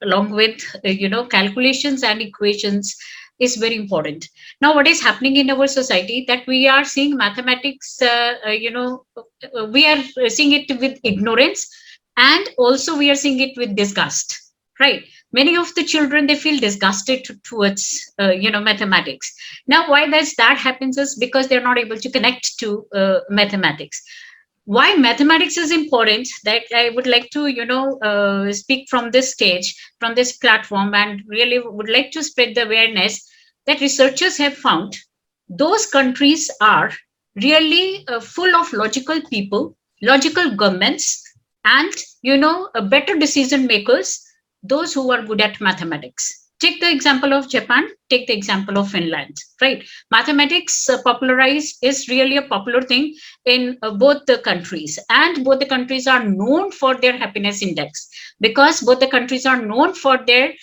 S3: along with, calculations and equations is very important. Now, what is happening in our society that we are seeing mathematics, we are seeing it with ignorance, and also we are seeing it with disgust, right? Many of the children, they feel disgusted towards, mathematics. Now, why does that happens is because they're not able to connect to mathematics. Why mathematics is important, that I would like to, speak from this stage, from this platform, and really would like to spread the awareness that researchers have found those countries are really full of logical people, logical governments, and, better decision makers, those who are good at mathematics. Take the example of Japan, take the example of Finland, right? Mathematics popularized is really a popular thing in both the countries, and both the countries are known for their happiness index, because both the countries are known for their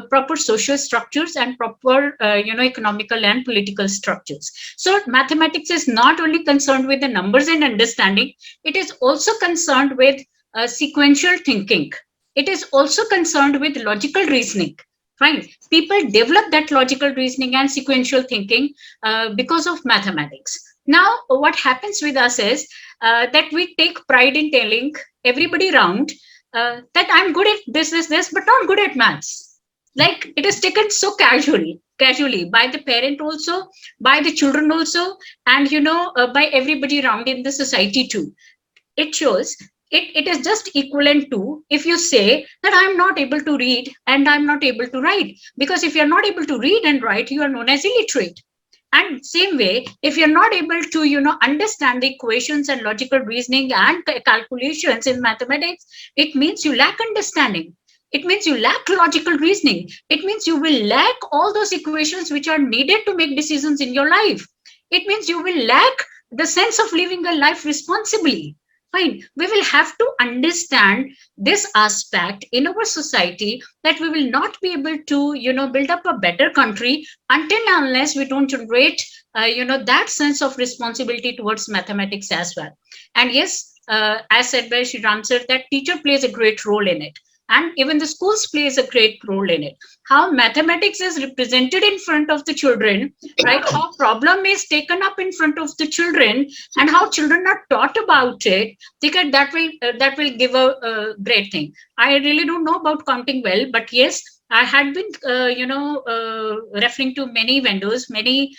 S3: proper social structures and proper, economical and political structures. So mathematics is not only concerned with the numbers and understanding, it is also concerned with sequential thinking. It is also concerned with logical reasoning. Right? People develop that logical reasoning and sequential thinking because of mathematics. Now, what happens with us is that we take pride in telling everybody around that I'm good at this, but not good at maths. Like, it is taken so casually by the parent also, by the children also, and, by everybody around in the society too. It shows it is just equivalent to if you say that I'm not able to read and I'm not able to write, because if you're not able to read and write, you are known as illiterate. And same way, if you're not able to, understand the equations and logical reasoning and calculations in mathematics, it means you lack understanding. It means you lack logical reasoning. It means you will lack all those equations which are needed to make decisions in your life. It means you will lack the sense of living a life responsibly. Fine. We will have to understand this aspect in our society, that we will not be able to, build up a better country until and unless we don't generate, that sense of responsibility towards mathematics as well. And yes, as said by Shri Ram sir, that teacher plays a great role in it. and even the schools plays a great role in it. How mathematics is represented in front of the children, right? How problem is taken up in front of the children, and how children are taught about it. Think that will give a great thing. I really don't know about counting well, but yes, I had been, referring to many vendors, many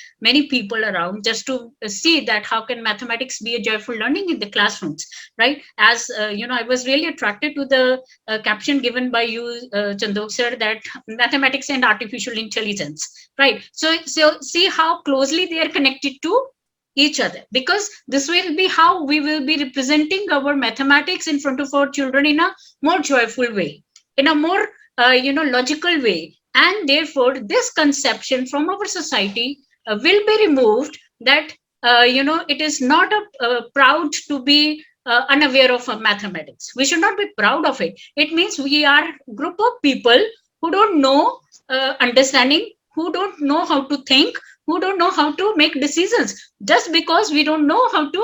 S3: people around, just to see that how can mathematics be a joyful learning in the classrooms, right? As I was really attracted to the caption given by you, Chandok sir, that mathematics and artificial intelligence, right? So see how closely they are connected to each other, because this will be how we will be representing our mathematics in front of our children in a more joyful way, in a more logical way, and therefore this conception from our society will be removed, that it is not proud to be unaware of mathematics. We should not be proud of it. It means we are a group of people who don't know understanding, who don't know how to think, who don't know how to make decisions, just because we don't know how to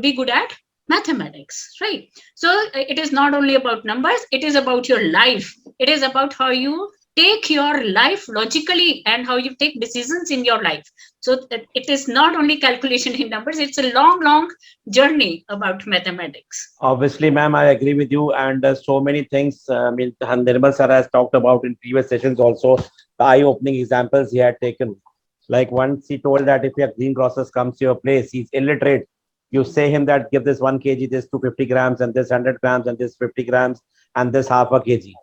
S3: be good at mathematics, right? So it is not only about numbers, it is about your life. It is about how you take your life logically and how you take decisions in your life. So it is not only calculation in numbers, it's a long journey about mathematics.
S1: Obviously, ma'am, I agree with you. And so many things, Nirmal sir has talked about in previous sessions also, the eye-opening examples he had taken. Like once he told that if your greengrocers comes to your place, he's illiterate. You say him that give this 1 kg, this 250 grams, and this 100 grams, and this 50 grams, and this half a kg.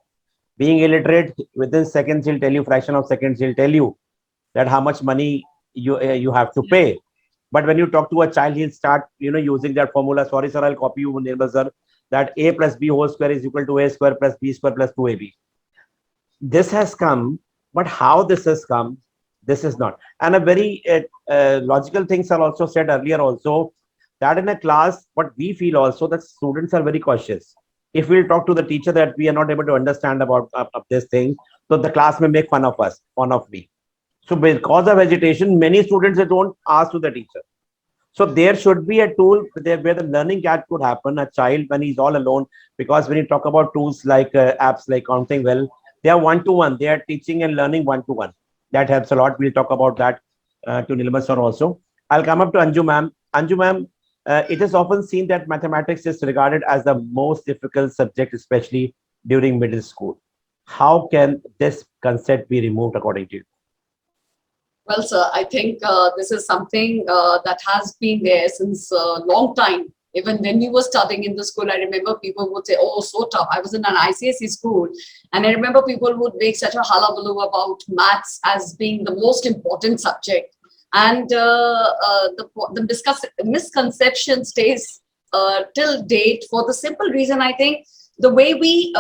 S1: Being illiterate, within seconds, he'll tell you, fraction of seconds, he'll tell you that how much money you have to pay. But when you talk to a child, he'll start, using that formula. Sorry, sir, I'll copy you, Nirmal sir, that a plus b whole square is equal to a square plus b square plus 2ab. This has come, but how this has come, this is not. And a very logical things are also said earlier also, that in a class, what we feel also that students are very cautious. If we'll talk to the teacher that we are not able to understand about this thing, so the class may make fun of us, fun of me. So because of hesitation, many students they don't ask to the teacher. So there should be a tool there where the learning gap could happen. A child when he's all alone, because when you talk about tools like apps like Counting Well, they are one-to-one. They are teaching and learning one-to-one. That helps a lot. We'll talk about that to Nilma sir also. I'll come up to Anju ma'am. Anju ma'am, it is often seen that mathematics is regarded as the most difficult subject, especially during middle school. How can this concept be removed according to you?
S4: Well, sir, I think this is something that has been there since a long time. Even when we were studying in the school, I remember people would say, oh, so tough. I was in an ICSE school, and I remember people would make such a hullabaloo about maths as being the most important subject. And the misconception stays till date for the simple reason, I think, the way we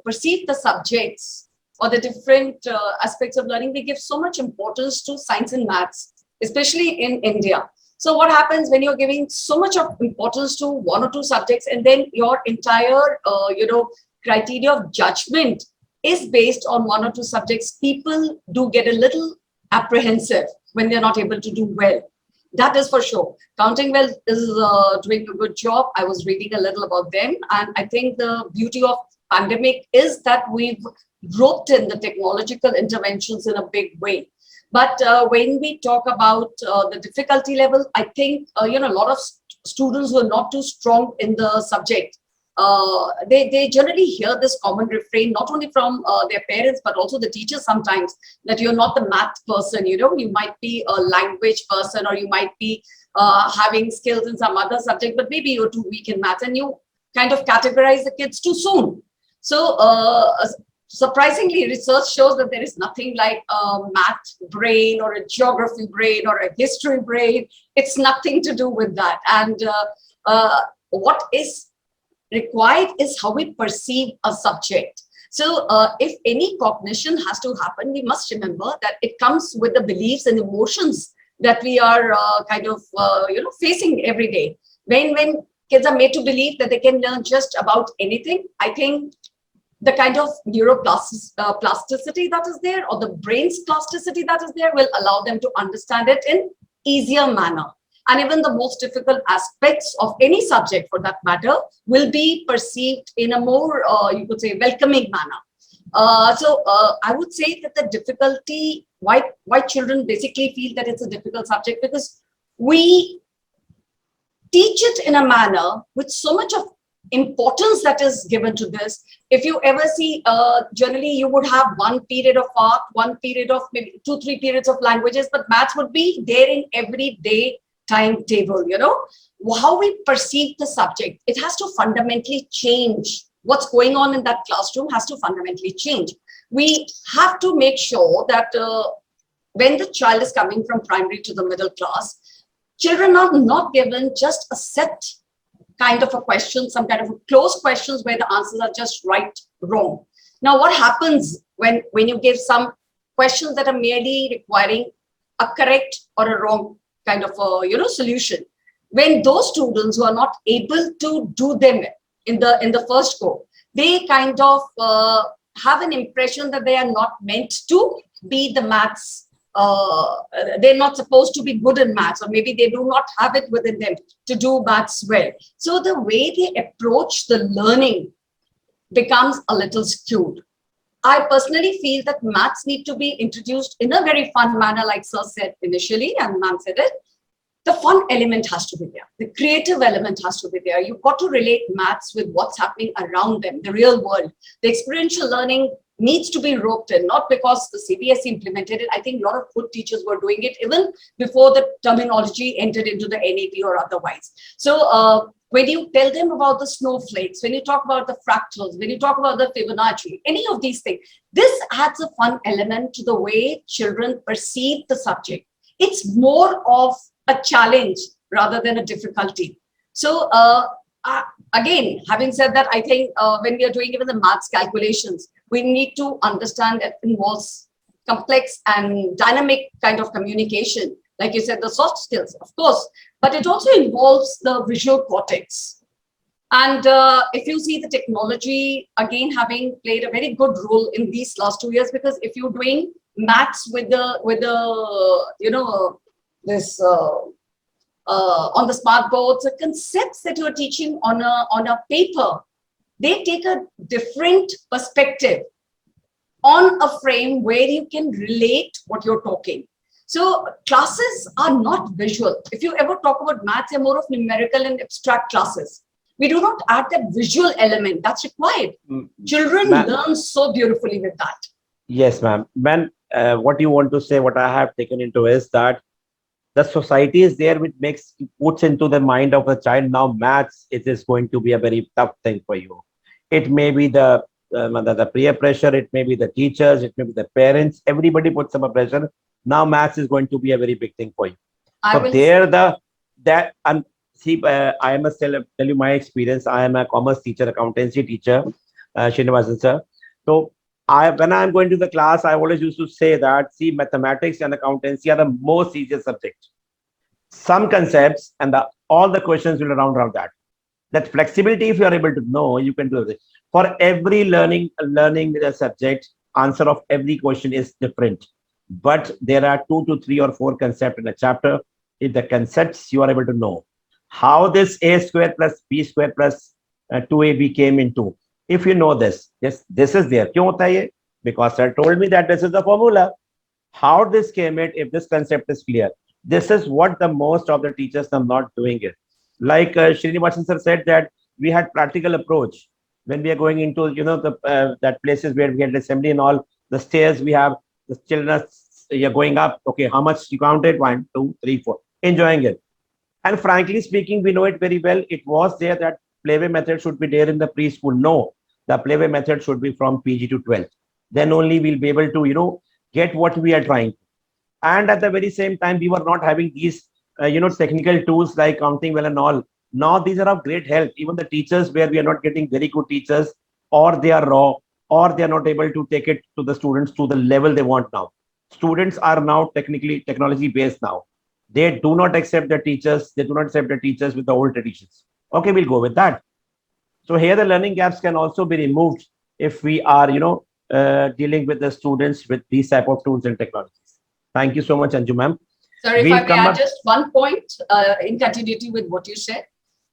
S4: perceive the subjects or the different aspects of learning, we give so much importance to science and maths, especially in India. So what happens when you're giving so much of importance to one or two subjects, and then your entire, criteria of judgment is based on one or two subjects, people do get a little apprehensive when they're not able to do well. That is for sure. Counting Well is doing a good job. I was reading a little about them, and I think the beauty of pandemic is that we've roped in the technological interventions in a big way. But when we talk about the difficulty level, I think a lot of students who are not too strong in the subject, they generally hear this common refrain, not only from their parents, but also the teachers sometimes, that you're not the math person, you might be a language person, or you might be having skills in some other subject, but maybe you're too weak in math, and you kind of categorize the kids too soon. So surprisingly, research shows that there is nothing like a math brain or a geography brain or a history brain. It's nothing to do with that. And what is required is how we perceive a subject. So if any cognition has to happen, we must remember that it comes with the beliefs and emotions that we are facing every day. When kids are made to believe that they can learn just about anything, I think the kind of neuroplasticity that is there, or the brain's plasticity that is there, will allow them to understand it in easier manner. and even the most difficult aspects of any subject for that matter will be perceived in a more, you could say, welcoming manner. I would say that the difficulty, why children basically feel that it's a difficult subject, because we teach it in a manner with so much of importance that is given to this. If you ever see, generally you would have one period of art, one period of maybe 2-3 periods of languages, but maths would be there in everyday timetable. You know, how we perceive the subject, it has to fundamentally change. What's going on in that classroom has to fundamentally change. We have to make sure that when the child is coming from primary to the middle class, children are not given just a set kind of a question, some kind of a closed questions where the answers are just right, wrong. Now, what happens when you give some questions that are merely requiring a correct or a wrong kind of a, solution? When those students who are not able to do them in the first go, they kind of have an impression that they are not meant to be the maths. They're not supposed to be good in maths, or maybe they do not have it within them to do maths well. So the way they approach the learning becomes a little skewed. I personally feel that maths need to be introduced in a very fun manner, like Sir said initially, and Ma'am said it. The fun element has to be there. The creative element has to be there. You've got to relate maths with what's happening around them, the real world. The experiential learning needs to be roped in, not because the CBSE implemented it. I think a lot of good teachers were doing it even before the terminology entered into the NAP or otherwise. So when you tell them about the snowflakes, when you talk about the fractals, when you talk about the Fibonacci, any of these things, this adds a fun element to the way children perceive the subject. It's more of a challenge rather than a difficulty. So again, having said that, I think when we are doing even the maths calculations, we need to understand that it involves complex and dynamic kind of communication. Like you said, the soft skills, of course, but it also involves the visual cortex. And if you see the technology, again, having played a very good role in these last 2 years, because if you're doing maths with the this on the smart boards, the concepts that you're teaching on a paper, they take a different perspective on a frame where you can relate what you're talking. So classes are not visual. If you ever talk about maths, they're more of numerical and abstract classes. We do not add that visual element that's required. Children learn so beautifully with that.
S1: Yes, ma'am. Ma'am, what you want to say, what I have taken into is that the society is there, which puts into the mind of the child, now maths, it is going to be a very tough thing for you. It may be the peer pressure, it may be the teachers, it may be the parents, everybody puts some pressure. Now maths is going to be a very big thing for you. I must tell you my experience. I am a commerce teacher, accountancy teacher, Srinivasan sir. So when I'm going to the class, I always used to say that, see, mathematics and accountancy are the most easiest subject. Some concepts and all the questions will around that. That flexibility, if you are able to know, you can do it. For every learning subject, answer of every question is different. But there are 2 to 3 or 4 concepts in a chapter. If the concepts you are able to know, how this a square plus b square plus 2ab came into. If you know this is there. Because sir told me that this is the formula. How this came in, if this concept is clear. This is what the most of the teachers are not doing it. Like Srinivasan sir said that we had practical approach. When we are going into, that places where we had assembly and all, the stairs we have, the children are going up. Okay, how much you counted? 1, 2, 3, 4. Enjoying it. And frankly speaking, we know it very well. It was there that playway method should be there in the preschool. No, the playway method should be from PG to 12th. Then only we'll be able to, get what we are trying. And at the very same time, we were not having these, technical tools like counting well and all. Now these are of great help. Even the teachers where we are not getting very good teachers, or they are raw, or they are not able to take it to the students to the level they want now. Students are now technology based now. They do not accept the teachers. They do not accept the teachers with the old traditions. Okay, we'll go with that. So here the learning gaps can also be removed if we are, dealing with the students with these type of tools and technologies. Thank you so much, Anju ma'am.
S4: Sir, if
S1: We'll
S4: I may
S1: come
S4: add
S1: up.
S4: just one point in continuity with what you said,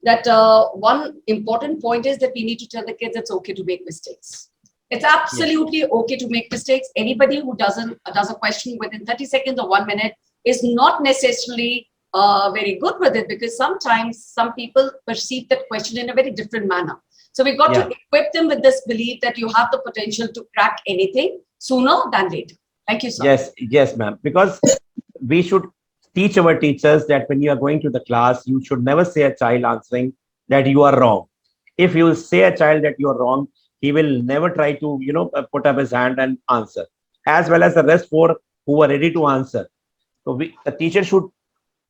S4: that one important point is that we need to tell the kids it's okay to make mistakes. It's absolutely okay to make mistakes. Anybody who does a question within 30 seconds or 1 minute is not necessarily very good with it, because sometimes some people perceive that question in a very different manner. So we've got to equip them with this belief that you have the potential to crack anything sooner than later. Thank you, sir.
S1: Yes, ma'am. Because we should teach our teachers that when you are going to the class, you should never say a child answering that you are wrong. If you say a child that you are wrong, he will never try to, put up his hand and answer, as well as the rest four who are ready to answer. So the teacher should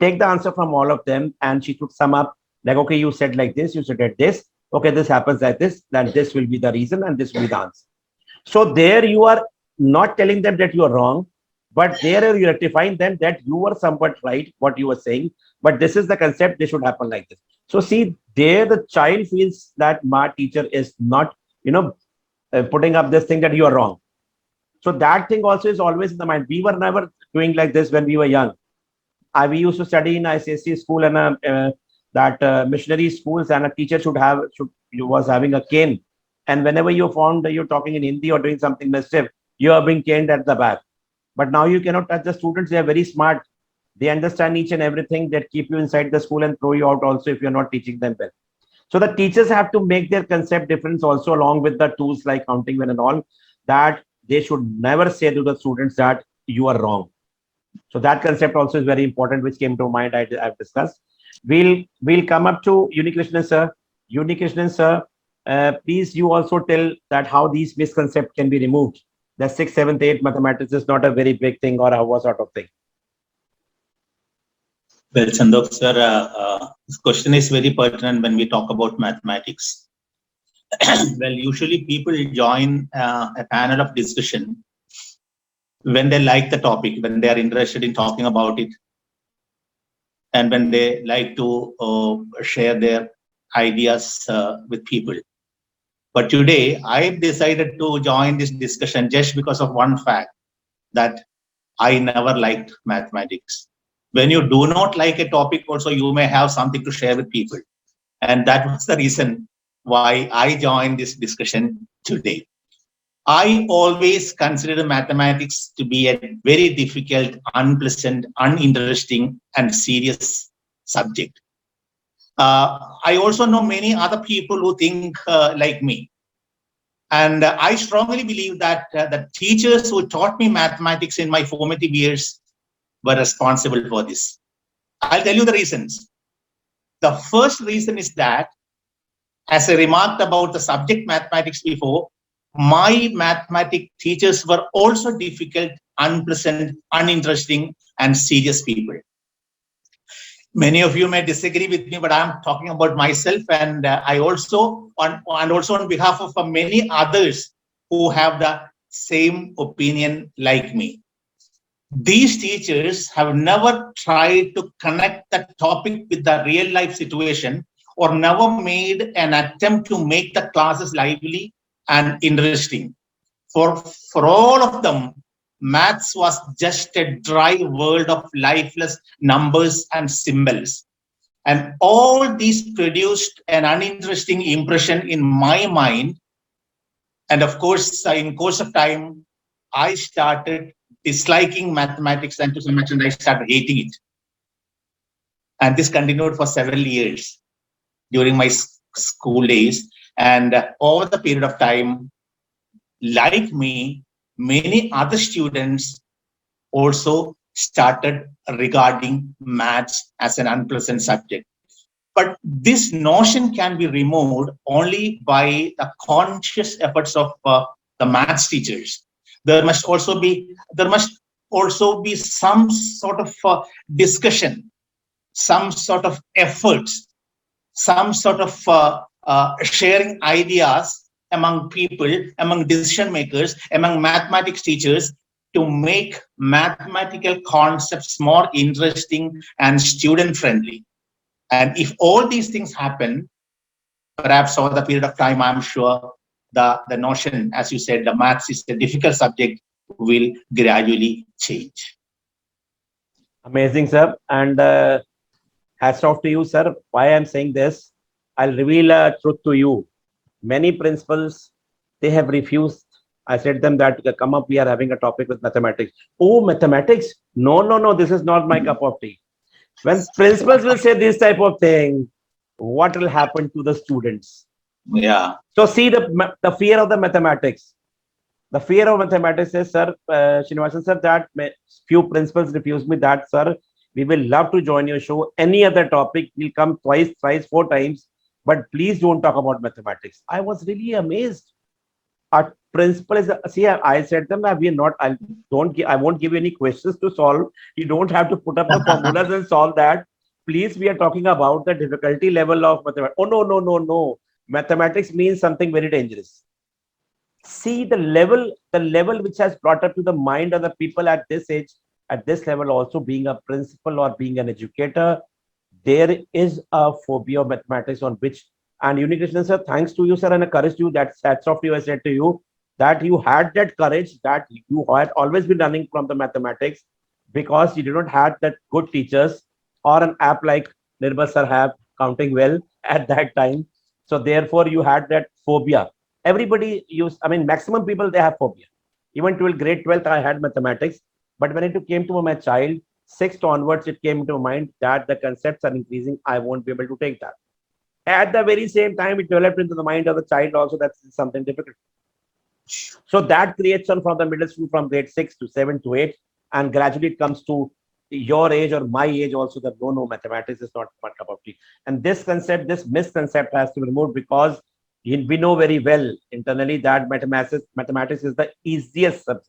S1: take the answer from all of them, and she should sum up like, okay, you said like this, you said at this, okay, this happens like this, then this will be the reason and this will be the answer. So there you are not telling them that you are wrong, but there you're rectifying them that you were somewhat right, what you were saying, but this is the concept, this should happen like this. So see, there the child feels that my teacher is not, putting up this thing that you are wrong. So that thing also is always in the mind. We were never doing like this when we were young. We used to study in ICSE school and that missionary schools, and a teacher was having a cane. And whenever you found you're talking in Hindi or doing something mischief, you are being caned at the back. But now you cannot touch the students. They are very smart. They understand each and everything, that keep you inside the school and throw you out also if you're not teaching them well. So the teachers have to make their concept difference also, along with the tools like counting when and all, that they should never say to the students that you are wrong. So that concept also is very important, which came to mind. I've discussed. We'll come up to Unikrishnan sir. Unikrishnan sir, please you also tell that how these misconceptions can be removed. The 6th, 7th, 8th mathematics is not a very big thing or a sort of thing.
S5: Well, Chandhok sir, this question is very pertinent when we talk about mathematics. Well, usually people join a panel of discussion when they like the topic, when they are interested in talking about it, and when they like to share their ideas with people. But today, I've decided to join this discussion just because of one fact, that I never liked mathematics. When you do not like a topic also, you may have something to share with people. And that was the reason why I joined this discussion today. I always consider mathematics to be a very difficult, unpleasant, uninteresting, and serious subject. I also know many other people who think like me. And I strongly believe that the teachers who taught me mathematics in my formative years were responsible for this. I'll tell you the reasons. The first reason is that, as I remarked about the subject mathematics before, my mathematics teachers were also difficult, unpleasant, uninteresting, and serious people. Many of you may disagree with me, but I'm talking about myself, and I also, on behalf of many others who have the same opinion like me. These teachers have never tried to connect the topic with the real life situation, or never made an attempt to make the classes lively and interesting. For all of them, maths was just a dry world of lifeless numbers and symbols. And all these produced an uninteresting impression in my mind. And of course, in course of time, I started disliking mathematics, and to some extent, I started hating it. And this continued for several years during my school days. And over the period of time, like me, many other students also started regarding maths as an unpleasant subject. But this notion can be removed only by the conscious efforts of the maths teachers. There must also be some sort of discussion, some sort of efforts, some sort of sharing ideas among people, among decision makers, among mathematics teachers, to make mathematical concepts more interesting and student friendly. And if all these things happen, perhaps over the period of time, I'm sure the notion, as you said, the maths is a difficult subject, will gradually change.
S1: Amazing, sir. And hats off to you, sir. Why I'm saying this, I'll reveal a truth to you. Many principals, they have refused. I said them that come up, we are having a topic with mathematics. Oh, mathematics? No, no, no, this is not my cup of tea. When principals will say this type of thing, what will happen to the students?
S5: Yeah.
S1: So see the fear of the mathematics. The fear of mathematics is, sir, Srinivasan sir, that few principals refuse me that, sir, we will love to join your show. Any other topic, we'll come twice, thrice, four times, but please don't talk about mathematics. I was really amazed. Our principal is, see, I said them that we are not, I won't give you any questions to solve. You don't have to put up the formulas and solve that. Please, we are talking about the difficulty level of mathematics. Oh, no, no, no, no. Mathematics means something very dangerous. See the level which has brought up to the mind of the people at this age, at this level, also being a principal or being an educator, there is a phobia of mathematics on which, and Unikrishnan sir, thanks to you, sir, and a courage to you, that hats off to you, I said to you, that you had that courage, that you had always been running from the mathematics because you did not have that good teachers or an app like Nirmal sir have counting well at that time. So therefore you had that phobia. Everybody used, I mean, maximum people, they have phobia. Even till grade 12th, I had mathematics. But when it came to my child, 6th onwards, it came into my mind that the concepts are increasing. I won't be able to take that. At the very same time, it developed into the mind of the child also that's something difficult. So that creates on from the middle school from grade 6 to 7 to 8. And gradually it comes to your age or my age also that no, mathematics is not my cup of tea. And this concept, this misconcept has to be removed because we know very well internally that mathematics is the easiest subject.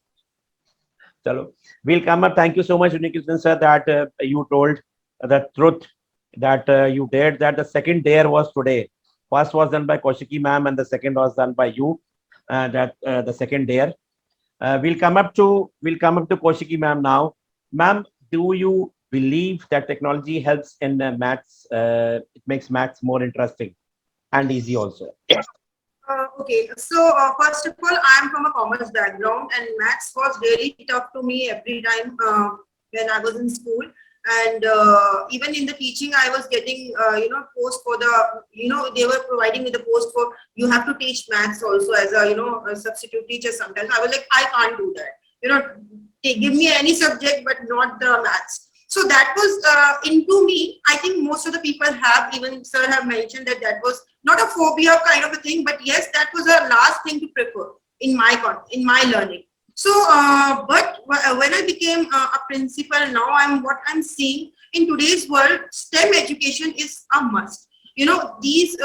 S1: Chalo. We'll come up. Thank you so much, Unikrishnan sir, that you told the truth that you dared that the second dare was today. First was done by Kaushiki ma'am and the second was done by you. That the second dare. We'll come up to Kaushiki ma'am now. Ma'am, do you believe that technology helps in maths? It makes maths more interesting and easy also.
S6: Okay, so first of all, I am from a commerce background, and maths was very tough to me every time when I was in school. And even in the teaching, I was getting, post for the, they were providing me the post for, you have to teach maths also as a, a substitute teacher sometimes. I was like, I can't do that. Give me any subject, but not the maths. So that was into me. I think most of the people have, even sir have mentioned that was not a phobia kind of a thing, but yes, that was a last thing to prefer in my learning. So, but when I became a principal, now what I'm seeing in today's world, STEM education is a must. These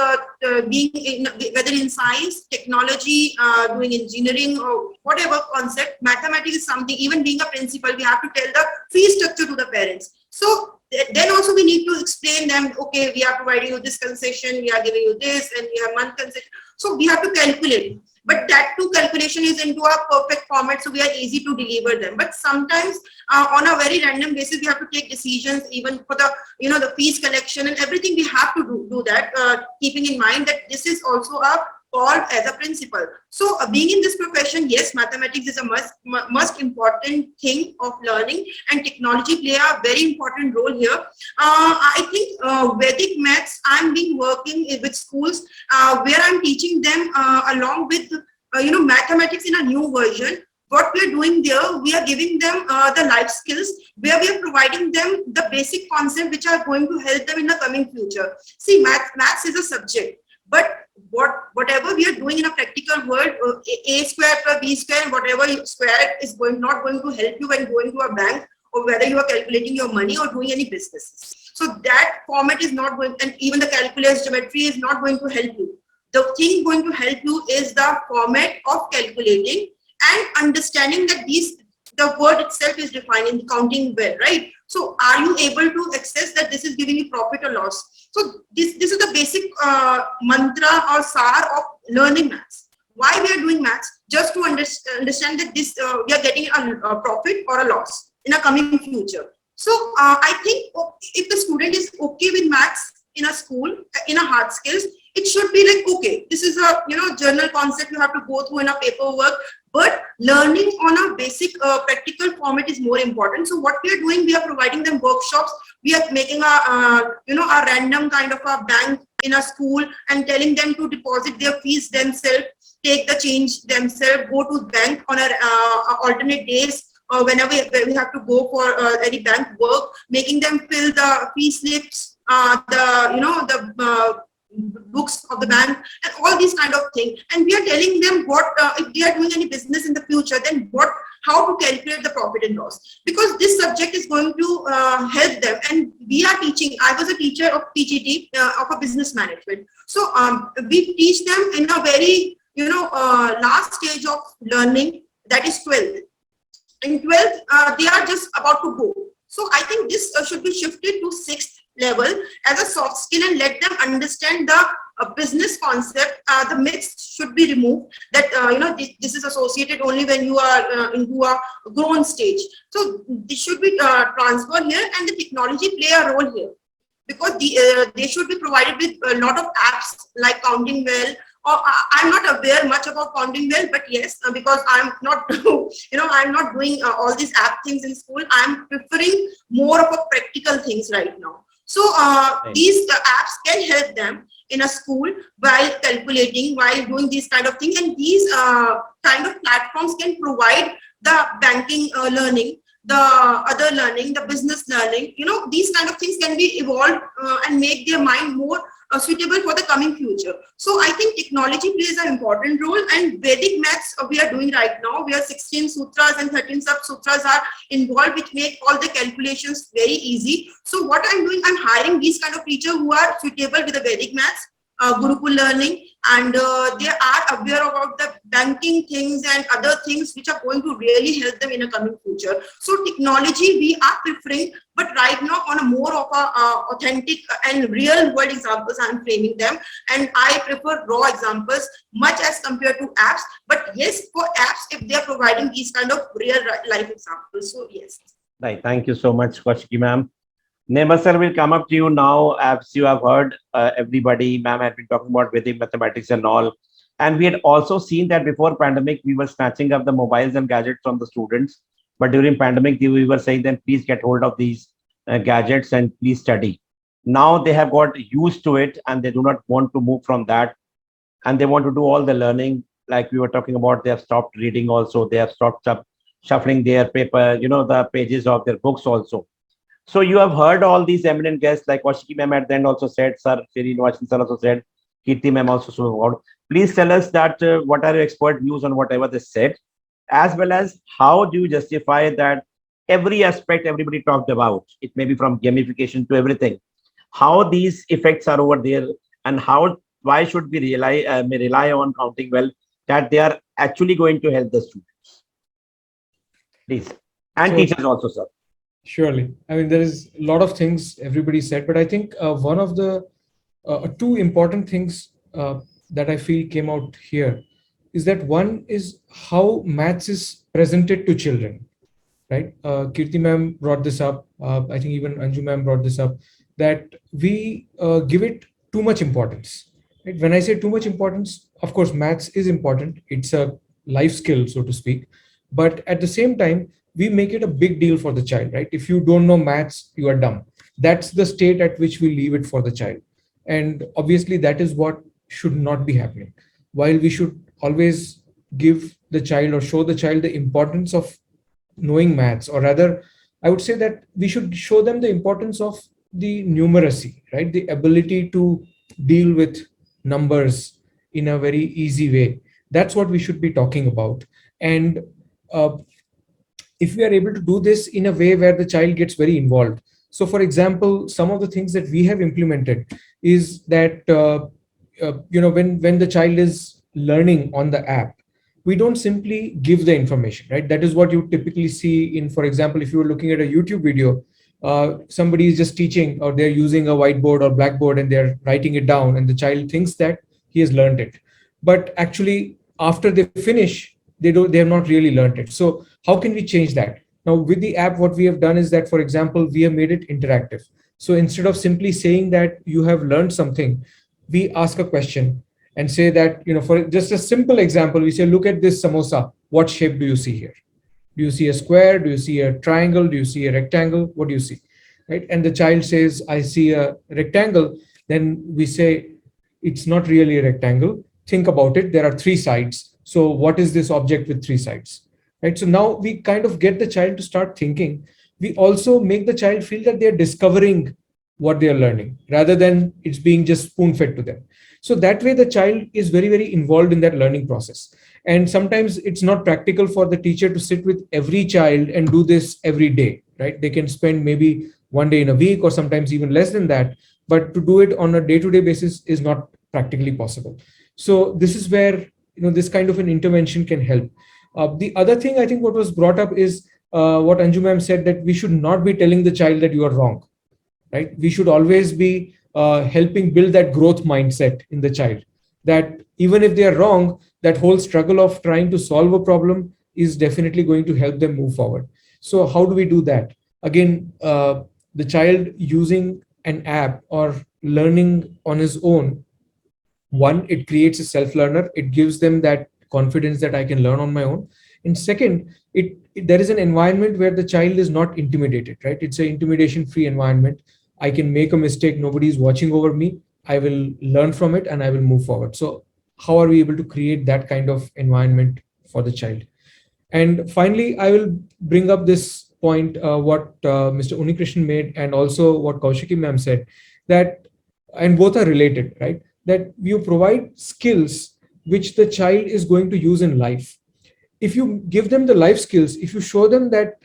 S6: being in, whether in science, technology, doing engineering or whatever concept, mathematics is something. Even being a principal, we have to tell the fee structure to the parents. So then also we need to explain them. Okay, we are providing you this concession, we are giving you this, and we have month concession. So we have to calculate. But that too calculation is into a perfect format, so we are easy to deliver them. But sometimes on a very random basis, we have to take decisions, even for the the fees collection and everything. We have to do that, keeping in mind that this is also a call as a principal. So being in this profession, yes, mathematics is a most important thing of learning, and technology play a very important role here. I think Vedic maths, I'm been working with schools where I'm teaching them along with mathematics in a new version. What we are doing there, we are giving them the life skills, where we are providing them the basic concepts which are going to help them in the coming future. See, maths is a subject, but whatever we are doing in a practical world, a square plus b square, whatever square is not going to help you when going to a bank, or whether you are calculating your money or doing any businesses. So that format is not going, and even the calculus geometry is not going to help you. The thing going to help you is the format of calculating and understanding that the word itself is defining counting well, right? So are you able to access that this is giving you profit or loss? So this is the basic mantra or sar of learning maths. Why we are doing maths? Just to understand that this we are getting a profit or a loss in a coming future. So I think if the student is okay with maths in a school, in a hard skills, it should be like, okay, this is a journal concept you have to go through in a paperwork, but learning on a basic practical format is more important. So what we are doing, we are providing them workshops. We are making a random kind of a bank in a school and telling them to deposit their fees themselves, take the change themselves, go to bank on alternate days. Whenever we have to go for any bank work, making them fill the fee slips, the books of the bank, and all these kind of things. And we are telling them what if they are doing any business in the future, then how to calculate the profit and loss, because this subject is going to help them. And we are teaching. I was a teacher of PGT of a business management, so we teach them in a very last stage of learning, that is 12th. In 12th, they are just about to go. So I think this should be shifted to 6th level as a soft skill, and let them understand the business concept. The myths should be removed that this is associated only when you are into a grown stage. So this should be transferred here, and the technology play a role here, because they should be provided with a lot of apps like Counting Well. Or I'm not aware much about Counting Well, but yes, because I'm not, I'm not doing all these app things in school. I'm preferring more of a practical things right now. So these apps can help them in a school while calculating, while doing these kind of things. And these kind of platforms can provide the banking learning, the other learning, the business learning. These kind of things can be evolved and make their mind more suitable for the coming future. So I think technology plays an important role, and Vedic maths we are doing right now. We are 16 sutras and 13 sub sutras are involved, which make all the calculations very easy. So what I'm doing, I'm hiring these kind of teachers who are suitable with the Vedic maths, Gurukul learning, and they are aware about the banking things and other things which are going to really help them in a coming future. So technology we are preferring, but right now on a more of a authentic and real world examples I'm framing them, and I prefer raw examples much as compared to apps. But yes, for apps, if they are providing these kind of real life examples, so yes.
S1: Right. Thank you so much, Kaushiki ma'am. Neighbor sir will come up to you now. As you have heard, everybody, ma'am had been talking about Vedic mathematics and all. And we had also seen that before pandemic, we were snatching up the mobiles and gadgets from the students. But during pandemic, we were saying them, please get hold of these gadgets and please study. Now they have got used to it and they do not want to move from that. And they want to do all the learning. Like we were talking about, they have stopped reading also. They have stopped shuffling their paper, the pages of their books also. So you have heard all these eminent guests, like Kaushiki ma'am at the end also said, Sir Srinivas sir also said, Kirti ma'am also spoke about. Please tell us that what are your expert views on whatever they said, as well as how do you justify that every aspect everybody talked about, it may be from gamification to everything, how these effects are over there, and why should we rely on Counting Well, that they are actually going to help the students? Please. And teachers also, sir.
S7: Surely. I mean, there is a lot of things everybody said, but I think one of the two important things that I feel came out here is that one is how maths is presented to children, right? Kirti ma'am brought this up. I think even Anju ma'am brought this up, that we give it too much importance. Right? When I say too much importance, of course, maths is important. It's a life skill, so to speak. But at the same time, we make it a big deal for the child, right? If you don't know maths, you are dumb. That's the state at which we leave it for the child. And obviously that is what should not be happening. While we should always give the child or show the child the importance of knowing maths, or rather, I would say that we should show them the importance of the numeracy, right? The ability to deal with numbers in a very easy way. That's what we should be talking about. And if we are able to do this in a way where the child gets very involved. So for example, some of the things that we have implemented is that, when the child is learning on the app, we don't simply give the information, right? That is what you typically see in, for example, if you were looking at a YouTube video, somebody is just teaching, or they're using a whiteboard or blackboard and they're writing it down, and the child thinks that he has learned it. But actually, after they finish, they have not really learned it. So how can we change that? Now with the app, what we have done is that, for example, we have made it interactive. So instead of simply saying that you have learned something, we ask a question and say that, for just a simple example, we say, look at this samosa. what shape do you see here? Do you see a square? Do you see a triangle? Do you see a rectangle? What do you see? Right? And the child says, I see a rectangle. Then we say, it's not really a rectangle. Think about it. There are three sides. So what is this object with three sides? Right? So now we kind of get the child to start thinking. We also make the child feel that they're discovering what they are learning rather than it's being just spoon fed to them. So that way the child is very, very involved in that learning process. And sometimes it's not practical for the teacher to sit with every child and do this every day, right? They can spend maybe one day in a week or sometimes even less than that, but to do it on a day-to-day basis is not practically possible. So this is where this kind of an intervention can help. The other thing I think what was brought up is what Anju ma'am said, that we should not be telling the child that you are wrong, right? We should always be helping build that growth mindset in the child, that even if they are wrong, that whole struggle of trying to solve a problem is definitely going to help them move forward. So how do we do that? Again, the child using an app or learning on his own, one, it creates a self-learner. It gives them that confidence that I can learn on my own. And second, there is an environment where the child is not intimidated, right? It's an intimidation-free environment. I can make a mistake. Nobody is watching over me. I will learn from it and I will move forward. So how are we able to create that kind of environment for the child? And finally, I will bring up this point, what Mr. Unikrishnan made, and also what Kaushiki ma'am said, that, and both are related, right? That you provide skills which the child is going to use in life. If you give them the life skills, if you show them that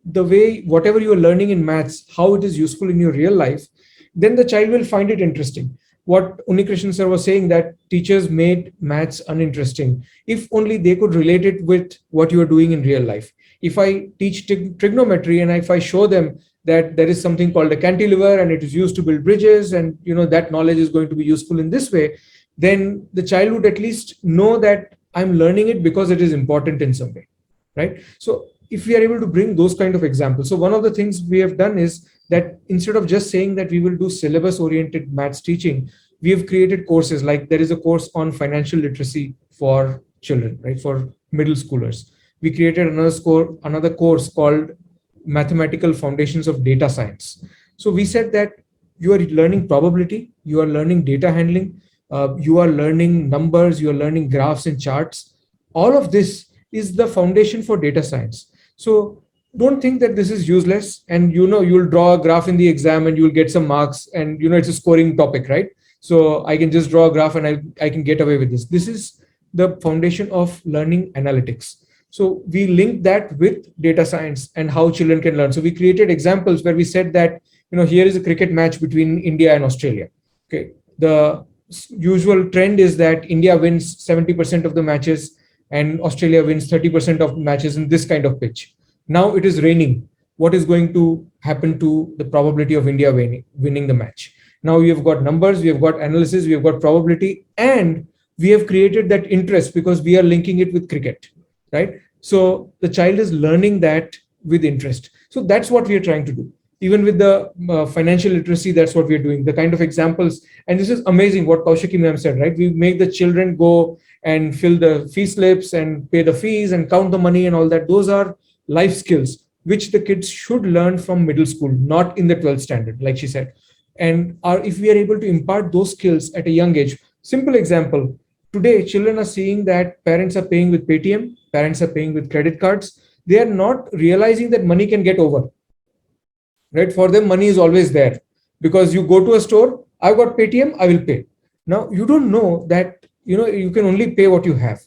S7: the way, whatever you are learning in maths, how it is useful in your real life, then the child will find it interesting. What Unikrishnan sir was saying, that teachers made maths uninteresting. If only they could relate it with what you are doing in real life. If I teach trigonometry and if I show them that there is something called a cantilever and it is used to build bridges, and that knowledge is going to be useful in this way, then the child would at least know that I'm learning it because it is important in some way, right? So if we are able to bring those kind of examples. So one of the things we have done is that instead of just saying that we will do syllabus oriented maths teaching, we have created courses. Like there is a course on financial literacy for children, right? For middle schoolers. We created another course called Mathematical Foundations of Data Science. So we said that you are learning probability, you are learning data handling, you are learning numbers, you are learning graphs and charts. All of this is the foundation for data science. So don't think that this is useless and you'll draw a graph in the exam and you'll get some marks and it's a scoring topic, right? So I can just draw a graph and I can get away with this. This is the foundation of learning analytics. So we link that with data science and how children can learn. So we created examples where we said that, here is a cricket match between India and Australia. Okay. The usual trend is that India wins 70% of the matches and Australia wins 30% of matches in this kind of pitch. Now it is raining. What is going to happen to the probability of India winning the match? Now we have got numbers, we have got analysis, we have got probability, and we have created that interest because we are linking it with cricket, right? So the child is learning that with interest. So that's what we are trying to do. Even with the financial literacy, that's what we're doing. The kind of examples, and this is amazing what Kaushiki ma'am said, right? We make the children go and fill the fee slips and pay the fees and count the money and all that. Those are life skills, which the kids should learn from middle school, not in the 12th standard, like she said. And if we are able to impart those skills at a young age, simple example, today children are seeing that parents are paying with Paytm, parents are paying with credit cards. They are not realizing that money can get over. Right? For them, money is always there because you go to a store, I've got Paytm, I will pay. Now, you don't know that, you can only pay what you have.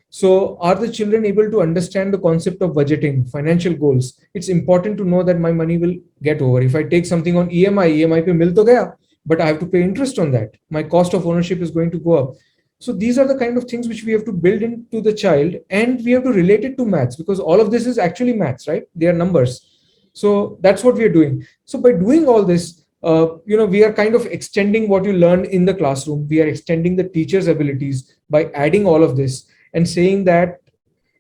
S7: So are the children able to understand the concept of budgeting, financial goals? It's important to know that my money will get over. If I take something on EMI pe mil to gaya, but I have to pay interest on that. My cost of ownership is going to go up. So these are the kind of things which we have to build into the child, and we have to relate it to maths because all of this is actually maths, right? They are numbers. So that's what we are doing. So by doing all this, we are kind of extending what you learn in the classroom. We are extending the teacher's abilities by adding all of this and saying that,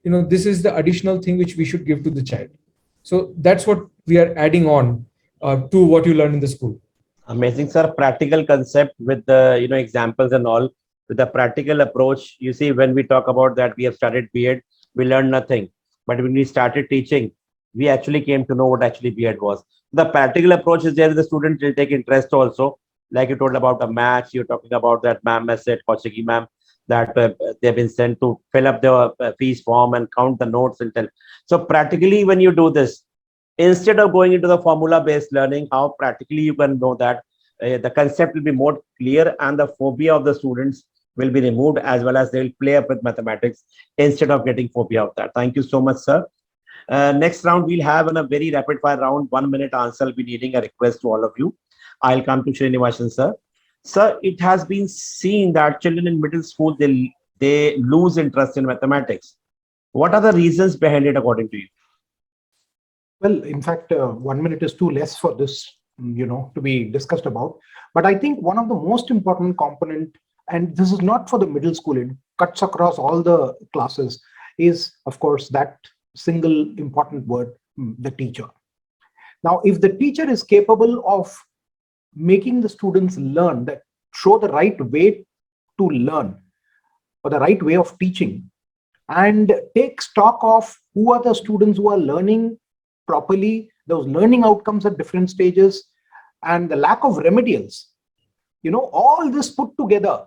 S7: this is the additional thing which we should give to the child. So that's what we are adding on to what you learn in the school.
S1: Amazing, sir. Practical concept with the, examples and all, with the practical approach. You see, when we talk about that, we have started B.Ed. we learned nothing. But when we started teaching, we actually came to know what actually B.Ed was. The practical approach is there. The student will take interest also. Like you told about a match, you're talking about that ma'am has said, Kaushiki ma'am, that they've been sent to fill up the fees form and count the notes and tell. So practically, when you do this, instead of going into the formula based learning, how practically you can know that the concept will be more clear and the phobia of the students will be removed, as well as they'll play up with mathematics instead of getting phobia of that. Thank you so much, sir. Next round, we'll have in a very rapid fire round, 1 minute answer. I'll be needing a request to all of you. I'll come to Srinivasan, sir. Sir, it has been seen that children in middle school, they lose interest in mathematics. What are the reasons behind it, according to you?
S2: Well, in fact, 1 minute is too less for this, to be discussed about. But I think one of the most important component, and this is not for the middle school, it cuts across all the classes, is of course that single important word, the teacher. Now, if the teacher is capable of making the students learn, that show the right way to learn or the right way of teaching, and take stock of who are the students who are learning properly, those learning outcomes at different stages, and the lack of remedials, all this put together.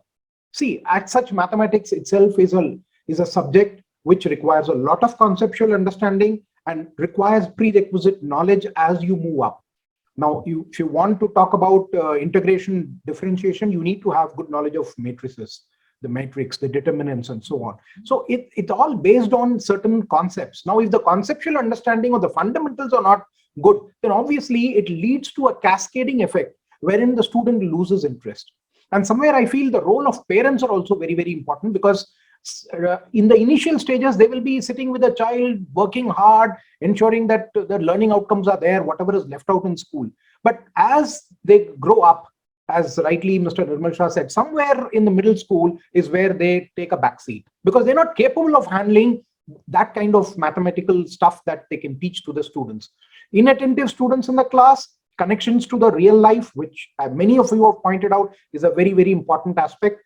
S2: See, at such, mathematics itself is a subject which requires a lot of conceptual understanding and requires prerequisite knowledge as you move up. Now, if you want to talk about integration, differentiation, you need to have good knowledge of matrices, the matrix, the determinants, and so on. So it's all based on certain concepts. Now, if the conceptual understanding of the fundamentals are not good, then obviously it leads to a cascading effect wherein the student loses interest. And somewhere I feel the role of parents are also very, very important, because in the initial stages, they will be sitting with a child, working hard, ensuring that the learning outcomes are there, whatever is left out in school. But as they grow up, as rightly Mr. Nirmal Shah said, somewhere in the middle school is where they take a backseat, because they're not capable of handling that kind of mathematical stuff that they can teach to the students. Inattentive students in the class, connections to the real life, which many of you have pointed out is a very, very important aspect.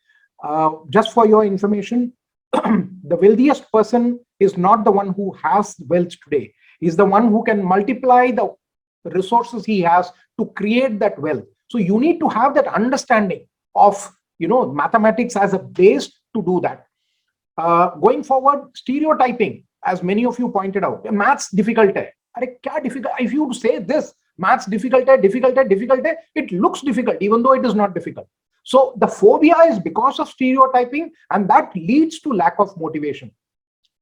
S2: Just for your information, the wealthiest person is not the one who has wealth today. He's the one who can multiply the resources he has to create that wealth. So you need to have that understanding of mathematics as a base to do that. Going forward, stereotyping, as many of you pointed out, maths difficult hai. If you say this, maths difficult hai, it looks difficult even though it is not difficult. So the phobia is because of stereotyping, and that leads to lack of motivation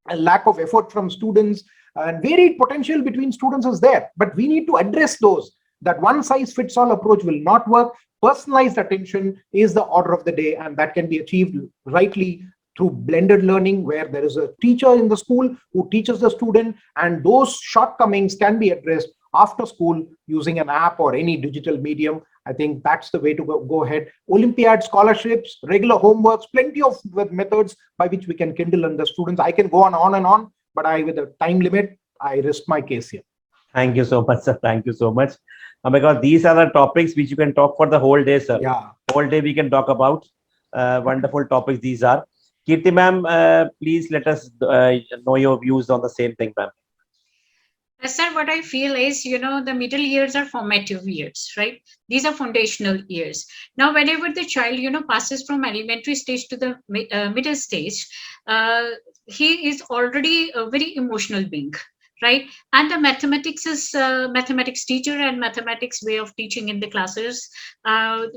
S2: and lack of effort from students, and varied potential between students is there. But we need to address those. That one size fits all approach will not work. Personalized attention is the order of the day, and that can be achieved rightly through blended learning, where there is a teacher in the school who teaches the student, and those shortcomings can be addressed after school using an app or any digital medium. I think that's the way to go ahead. Olympiad scholarships, regular homeworks, plenty of methods by which we can kindle in the students. I can go on and on, but with a time limit, I rest my case here.
S1: Thank you so much, sir. Thank you so much. Because these are the topics which you can talk for the whole day, sir.
S2: Yeah.
S1: Whole day we can talk about. Wonderful topics these are. Kirti ma'am, please let us know your views on the same thing, ma'am.
S3: Sir, what I feel is, the middle years are formative years, right? These are foundational years. Now, whenever the child, passes from elementary stage to the middle stage, he is already a very emotional being, right? And the mathematics teacher and mathematics way of teaching in the classes,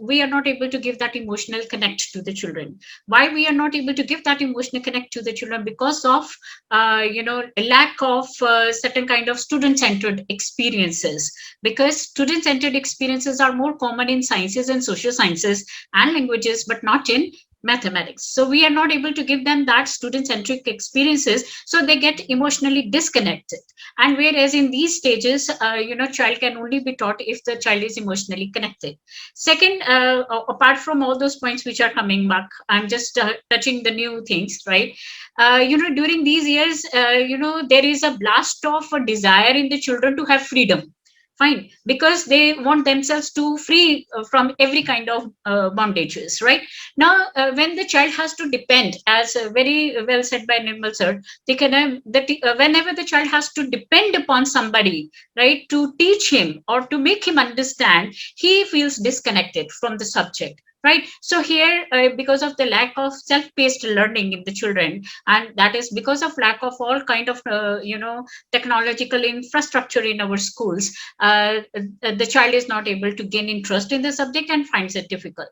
S3: we are not able to give that emotional connect to the children. Why we are not able to give that emotional connect to the children? Because of a lack of certain kind of student-centered experiences. Because student-centered experiences are more common in sciences and social sciences and languages, but not in mathematics. So we are not able to give them that student-centric experiences, so they get emotionally disconnected. And whereas in these stages, child can only be taught if the child is emotionally connected. Second, apart from all those points which are coming back, I'm just touching the new things, right? During these years, there is a blast of a desire in the children to have freedom. Fine, because they want themselves to free from every kind of bondages, right? Now, when the child has to depend, as very well said by Nirmal sir, they can whenever the child has to depend upon somebody, right, to teach him or to make him understand, he feels disconnected from the subject. Right. So here, because of the lack of self-paced learning in the children, and that is because of lack of all kind of, technological infrastructure in our schools, the child is not able to gain interest in the subject and finds it difficult.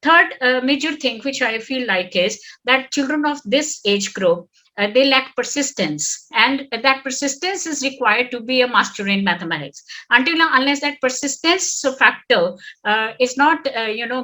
S3: Third major thing which I feel like is that children of this age group, they lack persistence, and that persistence is required to be a master in mathematics. Until unless that persistence factor is not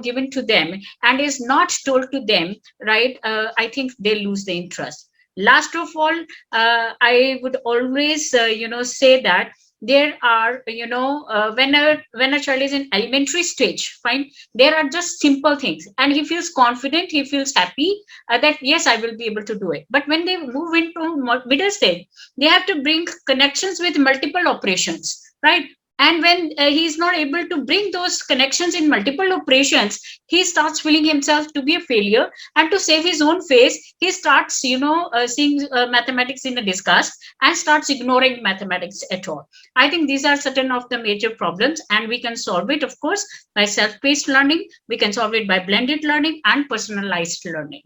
S3: given to them and is not told to them, right, I think they lose the interest. Last of all, I would always say that there are, when a child is in elementary stage, fine, there are just simple things and he feels confident, he feels happy, that yes, I will be able to do it. But when they move into middle stage, they have to bring connections with multiple operations, right? And when he is not able to bring those connections in multiple operations, he starts feeling himself to be a failure, and to save his own face, he starts seeing mathematics in a disgust and starts ignoring mathematics at all. I think these are certain of the major problems, and we can solve it, of course, by self-paced learning. We can solve it by blended learning and personalized learning.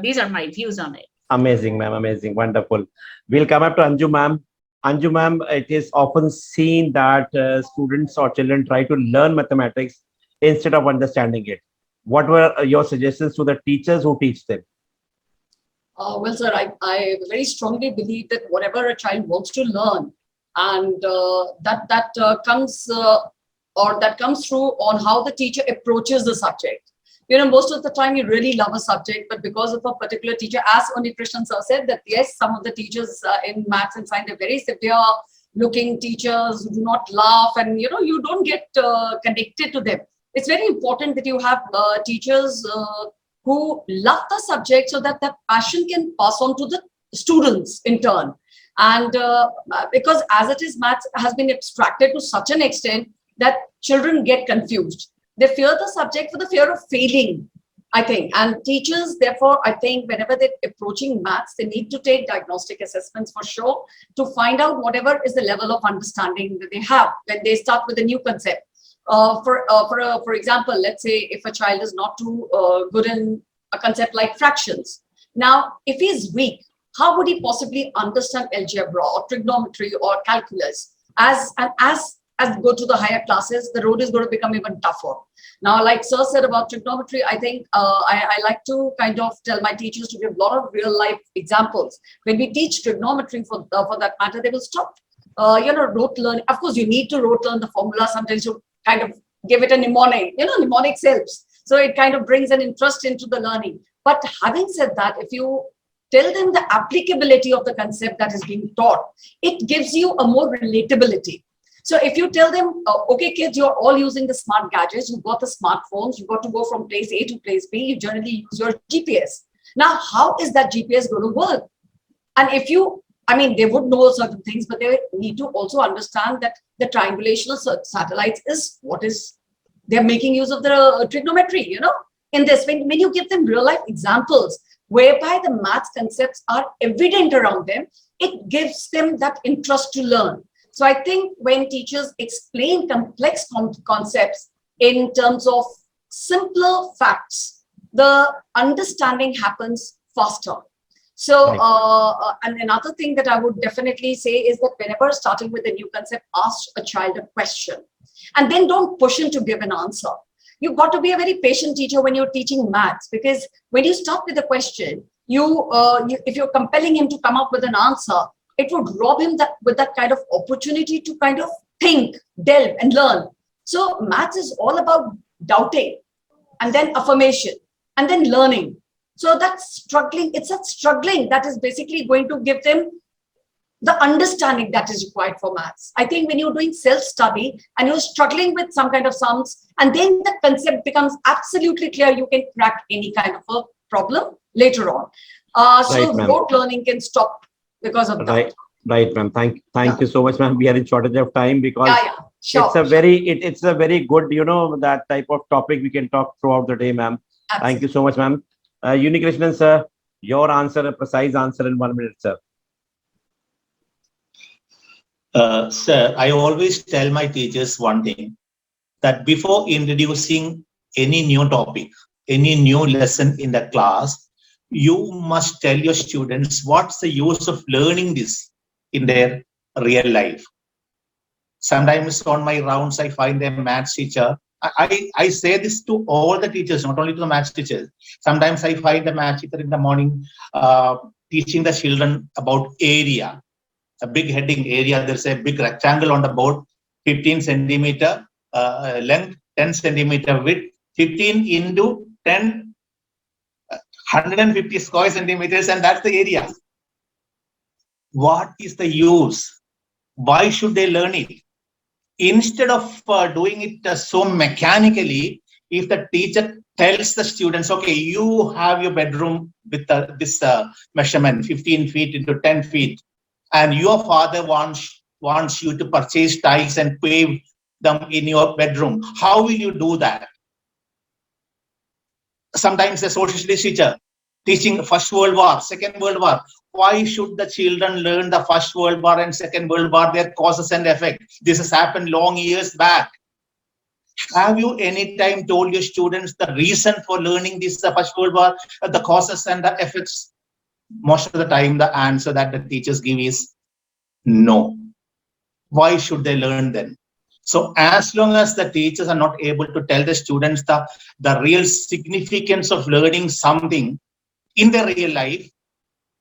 S3: These are my views on it.
S1: Amazing, ma'am. Amazing. Wonderful. We'll come up to Anju, ma'am. Anju, ma'am, it is often seen that students or children try to learn mathematics instead of understanding it. What were your suggestions to the teachers who teach them?
S4: Well, sir, I very strongly believe that whatever a child wants to learn, and that comes through on how the teacher approaches the subject. Most of the time you really love a subject, but because of a particular teacher, as Oni Krishnan sir said, that yes, some of the teachers in maths and science, they're very severe looking teachers who do not laugh, and you don't get connected to them. It's very important that you have teachers who love the subject, so that passion can pass on to the students in turn. And because as it is, maths has been abstracted to such an extent that children get confused. They fear the subject for the fear of failing, I think. And teachers, therefore, I think whenever they're approaching maths, they need to take diagnostic assessments for sure to find out whatever is the level of understanding that they have when they start with a new concept. For example, let's say if a child is not too good in a concept like fractions. Now, if he's weak, how would he possibly understand algebra or trigonometry or calculus? As go to the higher classes, the road is going to become even tougher. Now, like sir said about trigonometry, I think I like to kind of tell my teachers to give a lot of real life examples. When we teach trigonometry, for that matter, they will stop, rote learning. Of course, you need to rote learn the formula. Sometimes you kind of give it a mnemonic. Mnemonics helps. So it kind of brings an interest into the learning. But having said that, if you tell them the applicability of the concept that is being taught, it gives you a more relatability. So if you tell them, okay, kids, you're all using the smart gadgets, you've got the smartphones, you've got to go from place A to place B, you generally use your GPS. Now, how is that GPS going to work? And they would know certain things, but they need to also understand that the triangulation of satellites is they're making use of the trigonometry, in this. When you give them real life examples, whereby the maths concepts are evident around them, it gives them that interest to learn. So I think when teachers explain complex concepts in terms of simpler facts, the understanding happens faster. So, and another thing that I would definitely say is that whenever starting with a new concept, ask a child a question and then don't push him to give an answer. You've got to be a very patient teacher when you're teaching maths, because when you start with a question, if you're compelling him to come up with an answer, it would rob him with that kind of opportunity to kind of think, delve, and learn. So maths is all about doubting, and then affirmation, and then learning. So it's that struggling that is basically going to give them the understanding that is required for maths. I think when you're doing self-study and you're struggling with some kind of sums, and then the concept becomes absolutely clear, you can crack any kind of a problem later on. So rote learning can stop because of that.
S1: Right, ma'am. Thank you so much, ma'am. We are in shortage of time because
S4: Yeah, yeah, sure.
S1: it's a very good, that type of topic we can talk throughout the day, ma'am. Thank you so much, ma'am. Unikrishnan, sir, your answer, a precise answer in 1 minute, sir.
S5: Sir, I always tell my teachers one thing, that before introducing any new topic, any new lesson in the class, you must tell your students what's the use of learning this in their real life. Sometimes on my rounds, I find a maths teacher. I say this to all the teachers, not only to the maths teachers. Sometimes I find a maths teacher in the morning teaching the children about area, a big heading area. There's a big rectangle on the board, 15 centimeter length, 10 centimeter width, 15 into 10, 150 square centimeters, and that's the area. What is the use? Why should they learn it? Instead of doing it so mechanically, if the teacher tells the students, okay, you have your bedroom with this measurement, 15 feet into 10 feet, and your father wants you to purchase tiles and pave them in your bedroom, how will you do that? Sometimes a social studies teacher teaching First World War, Second World War. Why should the children learn the First World War and Second World War, their causes and effects? This has happened long years back. Have you any time told your students the reason for learning this First World War, the causes and the effects? Most of the time, the answer that the teachers give is no. Why should they learn then? So as long as the teachers are not able to tell the students the real significance of learning something in their real life,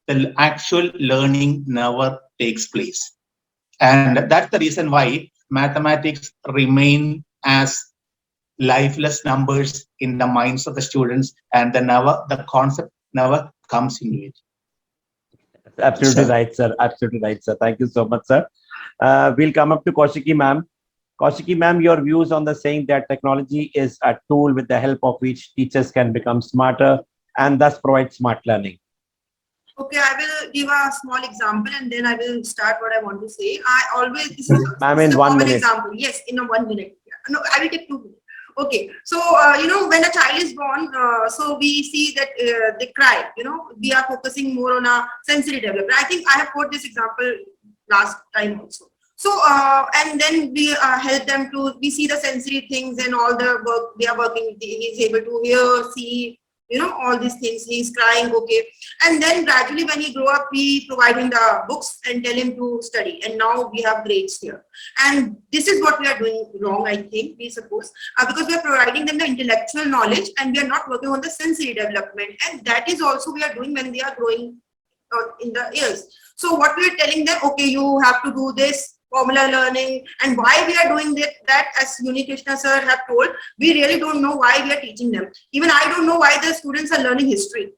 S5: the actual learning never takes place. And that's the reason why mathematics remain as lifeless numbers in the minds of the students, and the concept never comes into it.
S1: Absolutely right, sir. Absolutely right, sir. Thank you so much, sir. We'll come up to Kaushiki, ma'am. Kaushiki, ma'am, your views on the saying that technology is a tool with the help of which teachers can become smarter and thus provide smart learning.
S6: Okay, I will give a small example and then I will start what I want to say. I always, this is
S1: in
S6: a
S1: 1
S6: common
S1: minute.
S6: example. Yes, in a 1 minute. No, I will take 2 minutes. Okay, so, when a child is born, so we see that they cry, we are focusing more on a sensory development. I think I have put this example last time also. So, and then we help them we see the sensory things and all the work they are working. He's able to hear, see, all these things. He's crying, okay. And then gradually when he grow up, we provide him the books and tell him to study. And now we have grades here. And this is what we are doing wrong, I think, we suppose, because we are providing them the intellectual knowledge and we are not working on the sensory development. And that is also we are doing when they are growing in the years. So what we are telling them, okay, you have to do this, formula learning, and why we are doing that, as Unikrishna sir have told, we really don't know why we are teaching them. Even I don't know why the students are learning history.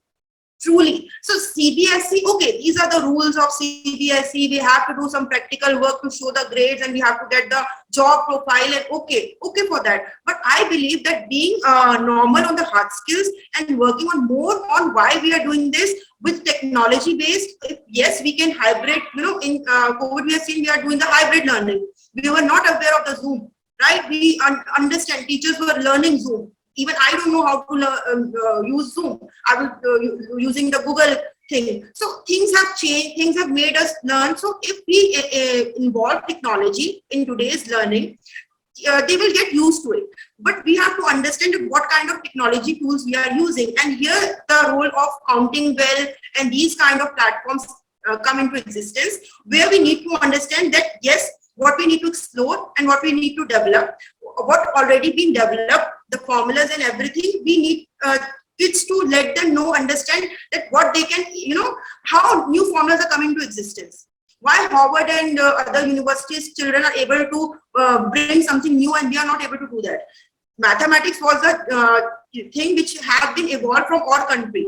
S6: Truly. So CBSE, okay, these are the rules of CBSE. We have to do some practical work to show the grades and we have to get the job profile and okay for that. But I believe that being normal on the hard skills and working on more on why we are doing this with technology based, yes, we can hybrid, in COVID we are seeing we are doing the hybrid learning. We were not aware of the Zoom, right? We understand teachers were learning Zoom. Even I don't know how to use Zoom. I was using the Google thing. So things have changed. Things have made us learn. So if we involve technology in today's learning, they will get used to it. But we have to understand what kind of technology tools we are using. And here the role of Counting Well and these kind of platforms come into existence, where we need to understand that, yes, what we need to explore and what we need to develop, what already been developed, the formulas and everything, we need kids to let them know, understand that what they can, how new formulas are coming to existence. Why Harvard and other universities children are able to bring something new and we are not able to do that. Mathematics was a thing which have been evolved from our country,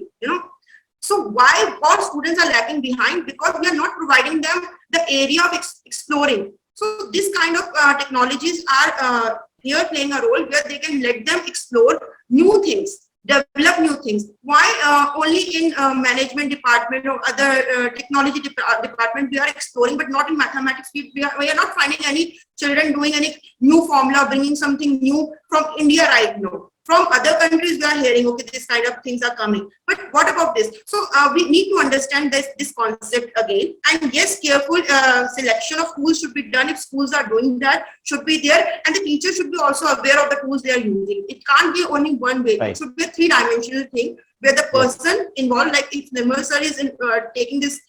S6: So why our students are lagging behind? Because we are not providing them the area of exploring. So this kind of technologies are here playing a role where they can let them explore new things. develop new things. Why only in management department or other technology department we are exploring, but not in mathematics? We are not finding any children doing any new formula, bringing something new from India right now. From other countries, we are hearing, okay, this kind of things are coming. But what about this? So we need to understand this concept again. And yes, careful selection of tools should be done. If schools are doing that, should be there. And the teacher should be also aware of the tools they are using. It can't be only one way.
S1: Right.
S6: It should be a three-dimensional thing where the person involved, like if Nirmal sir is taking this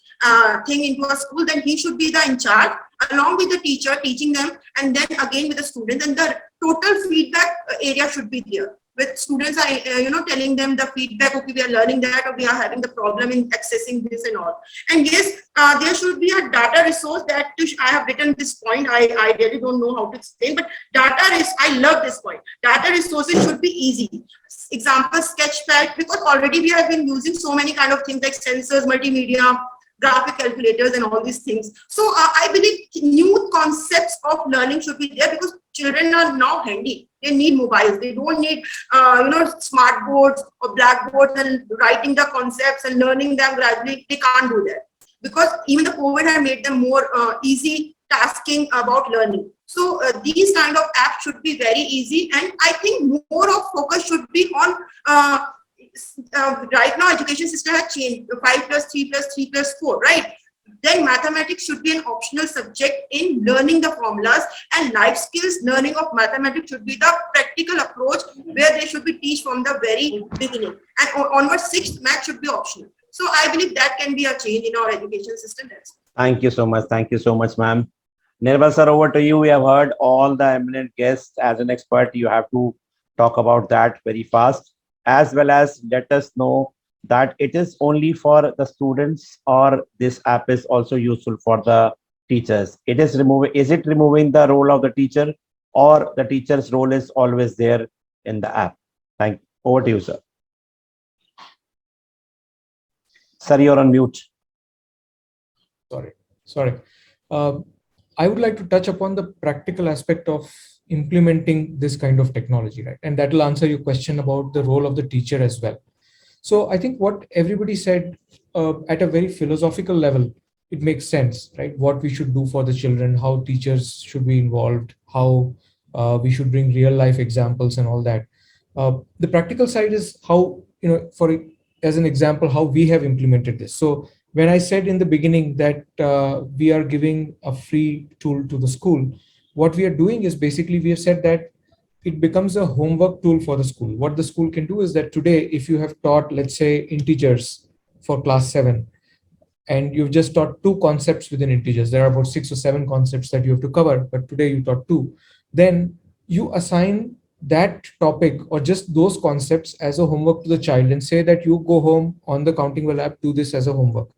S6: thing into a school, then he should be the in charge along with the teacher, teaching them, and then again with the students. And the total feedback area should be there. With students are telling them the feedback, okay, we are learning that, or we are having the problem in accessing this and all. And yes, there should be a data resource that I have written this point. I really don't know how to explain, but I love this point. Data resources should be easy. Example, Sketchpad, because already we have been using so many kind of things like sensors, multimedia, graphic calculators, and all these things. So I believe new concepts of learning should be there, because children are now handy. They need mobiles. They don't need smart boards or blackboards and writing the concepts and learning them gradually. They can't do that, because even the COVID had made them more easy tasking about learning. So these kind of apps should be very easy, and I think more of focus should be on right now education system has changed, 5 plus 3 plus 3 plus 4, right? Then mathematics should be an optional subject in learning the formulas, and life skills learning of mathematics should be the practical approach where they should be taught from the very beginning, and onwards 6th math should be optional. So I believe that can be a change in our education system.
S1: Thank you so much. Thank you so much, ma'am. Nirmal sir, over to you. We have heard all the eminent guests. As an expert, you have to talk about that very fast, as well as let us know that it is only for the students, or this app is also useful for the teachers. Is it removing the role of the teacher, or the teacher's role is always there in the app? Thank you. Over to you, sir. Sir, you're on mute.
S7: Sorry. I would like to touch upon the practical aspect of implementing this kind of technology, right? And that will answer your question about the role of the teacher as well. So I think what everybody said at a very philosophical level, it makes sense, right? What we should do for the children, how teachers should be involved, how we should bring real life examples and all that. The practical side is how, as an example, how we have implemented this. So when I said in the beginning that we are giving a free tool to the school, what we are doing is basically we have said that it becomes a homework tool for the school. What the school can do is that today, if you have taught, let's say, integers for class 7, and you've just taught 2 concepts within integers, there are about 6 or 7 concepts that you have to cover, but today you taught 2, then you assign that topic or just those concepts as a homework to the child and say that you go home on the Counting Well app, do this as a homework.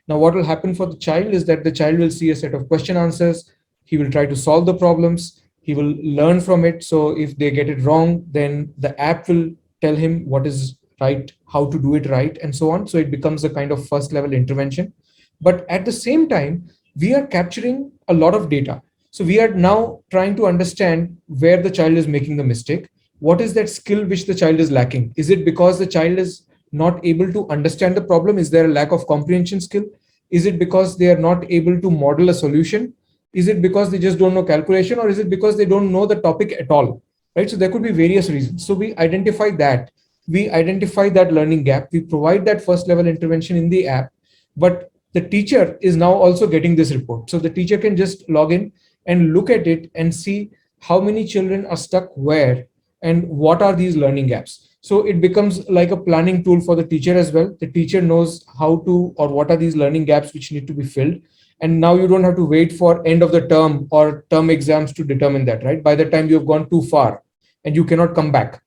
S7: Now, what will happen for the child is that the child will see a set of question answers. He will try to solve the problems. He will learn from it. So if they get it wrong, then the app will tell him what is right, how to do it right, and so on. So it becomes a kind of first level intervention. But at the same time, we are capturing a lot of data. So we are now trying to understand where the child is making the mistake. What is that skill which the child is lacking? Is it because the child is not able to understand the problem? Is there a lack of comprehension skill? Is it because they are not able to model a solution? Is it because they just don't know calculation, or is it because they don't know the topic at all? Right? So there could be various reasons. So we identify that. We identify that learning gap. We provide that first level intervention in the app, but the teacher is now also getting this report. So the teacher can just log in and look at it and see how many children are stuck where and what are these learning gaps. So it becomes like a planning tool for the teacher as well. The teacher knows how to, or what are these learning gaps which need to be filled. And now you don't have to wait for end of the term or term exams to determine that, right? By the time you have gone too far and you cannot come back.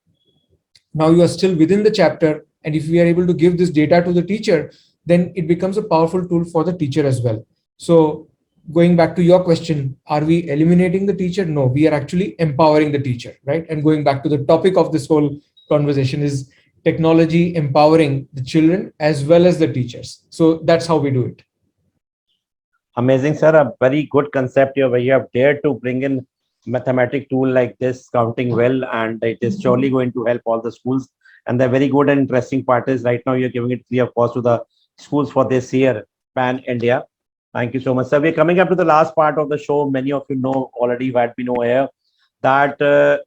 S7: Now you are still within the chapter. And if we are able to give this data to the teacher, then it becomes a powerful tool for the teacher as well. So going back to your question, are we eliminating the teacher? No, we are actually empowering the teacher, right? And going back to the topic of this whole conversation is technology empowering the children as well as the teachers. So that's how we do it.
S1: Amazing, sir. A very good concept here, where you have dared to bring in mathematic tool like this, Counting Well, and it is surely going to help all the schools. And the very good and interesting part is right now you're giving it free of cost to the schools for this year, Pan India. Thank you so much, sir. We're coming up to the last part of the show. Many of you know already what we know here, that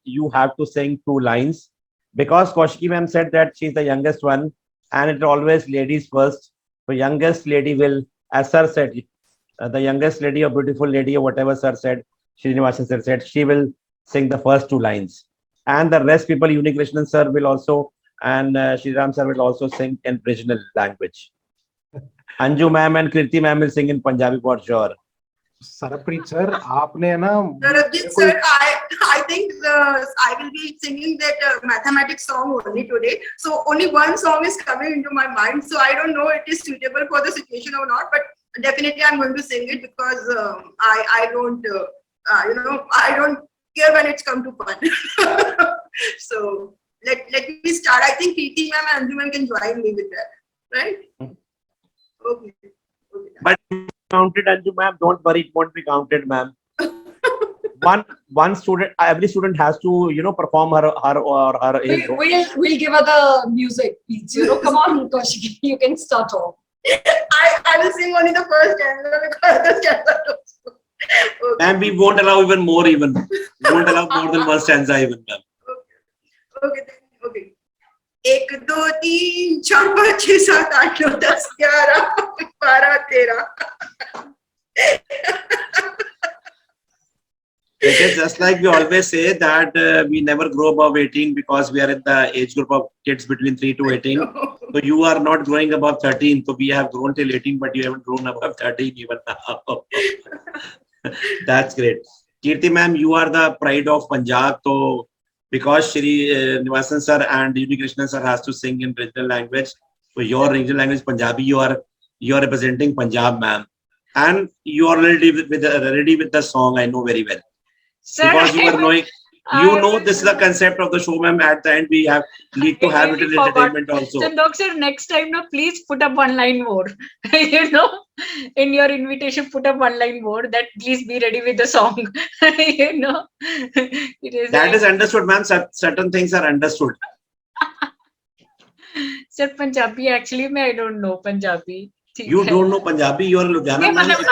S1: you have to sing 2 lines, because Kaushiki ma'am said that she's the youngest one, and it always ladies first. The youngest lady will, as sir said, the youngest lady or beautiful lady or whatever sir said, Srinivasan sir said, she will sing the first 2 lines. And the rest people, Unique Krishnan sir will also, and Sriram sir will also sing in regional language. Anju ma'am and Kirti ma'am will sing in Punjabi for sure.
S2: Sarappreet sir, आपने ना
S6: Sarabjit sir, I think I will be singing that mathematics song only today. So only one song is coming into my mind. So I don't know it is suitable for the situation or not, but definitely I'm going to sing it because I don't I don't care when it's come to fun. So let me start. I think Preeti ma'am and Anju ma'am can join me with that, right? Okay.
S1: But counted, Anju ma'am, don't worry, it won't be counted, ma'am. One student, every student has to perform her or her his role.
S4: We'll give her the music beats. Come on, Kaushiki, you can start off.
S6: I will sing only the first stanza because the stanza. Okay.
S1: And we won't allow even more even. We won't allow more than one stanza even, ma'am.
S6: Okay. 1 2 3 4 5 6 7 8 9 10 11 12 13.
S1: It is just like we always say that we never grow above 18 because we are in the age group of kids between 3 to 18. So you are not growing above 13. So we have grown till 18, but you haven't grown above 13 even now. That's great. Kirti ma'am, you are the pride of Punjab. So because Shri Nivasan sir and Unique Krishnan sir has to sing in regional language, so your regional language Punjabi, you are representing Punjab, ma'am, and you are ready with the song. I know very well.
S3: Sir,
S1: Because you are knowing, this is the concept of the show, ma'am. At the end, we need to have it in entertainment also.
S3: Chandhok sir, next time, please put up 1 line more. In your invitation, put up 1 line more. That please be ready with the song.
S1: That is understood, ma'am. Certain things are understood.
S3: Sir, Punjabi, actually, I don't know Punjabi.
S1: You don't know Punjabi, you are Ludhiana.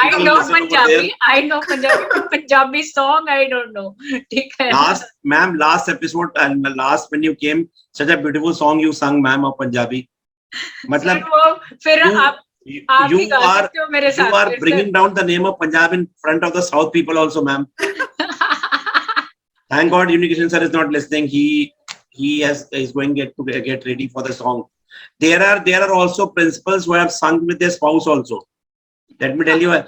S3: I know Punjabi. I know Punjabi. Punjabi song, I don't know.
S1: Last episode and last when you came, such a beautiful song you sung, ma'am, of Punjabi. Matlab, you are bringing down the name of Punjab in front of the South people also, ma'am. Thank God Unique Krishnan sir is not listening. He is going to get ready for the song. There are also principals who have sung with their spouse also. Let me tell you,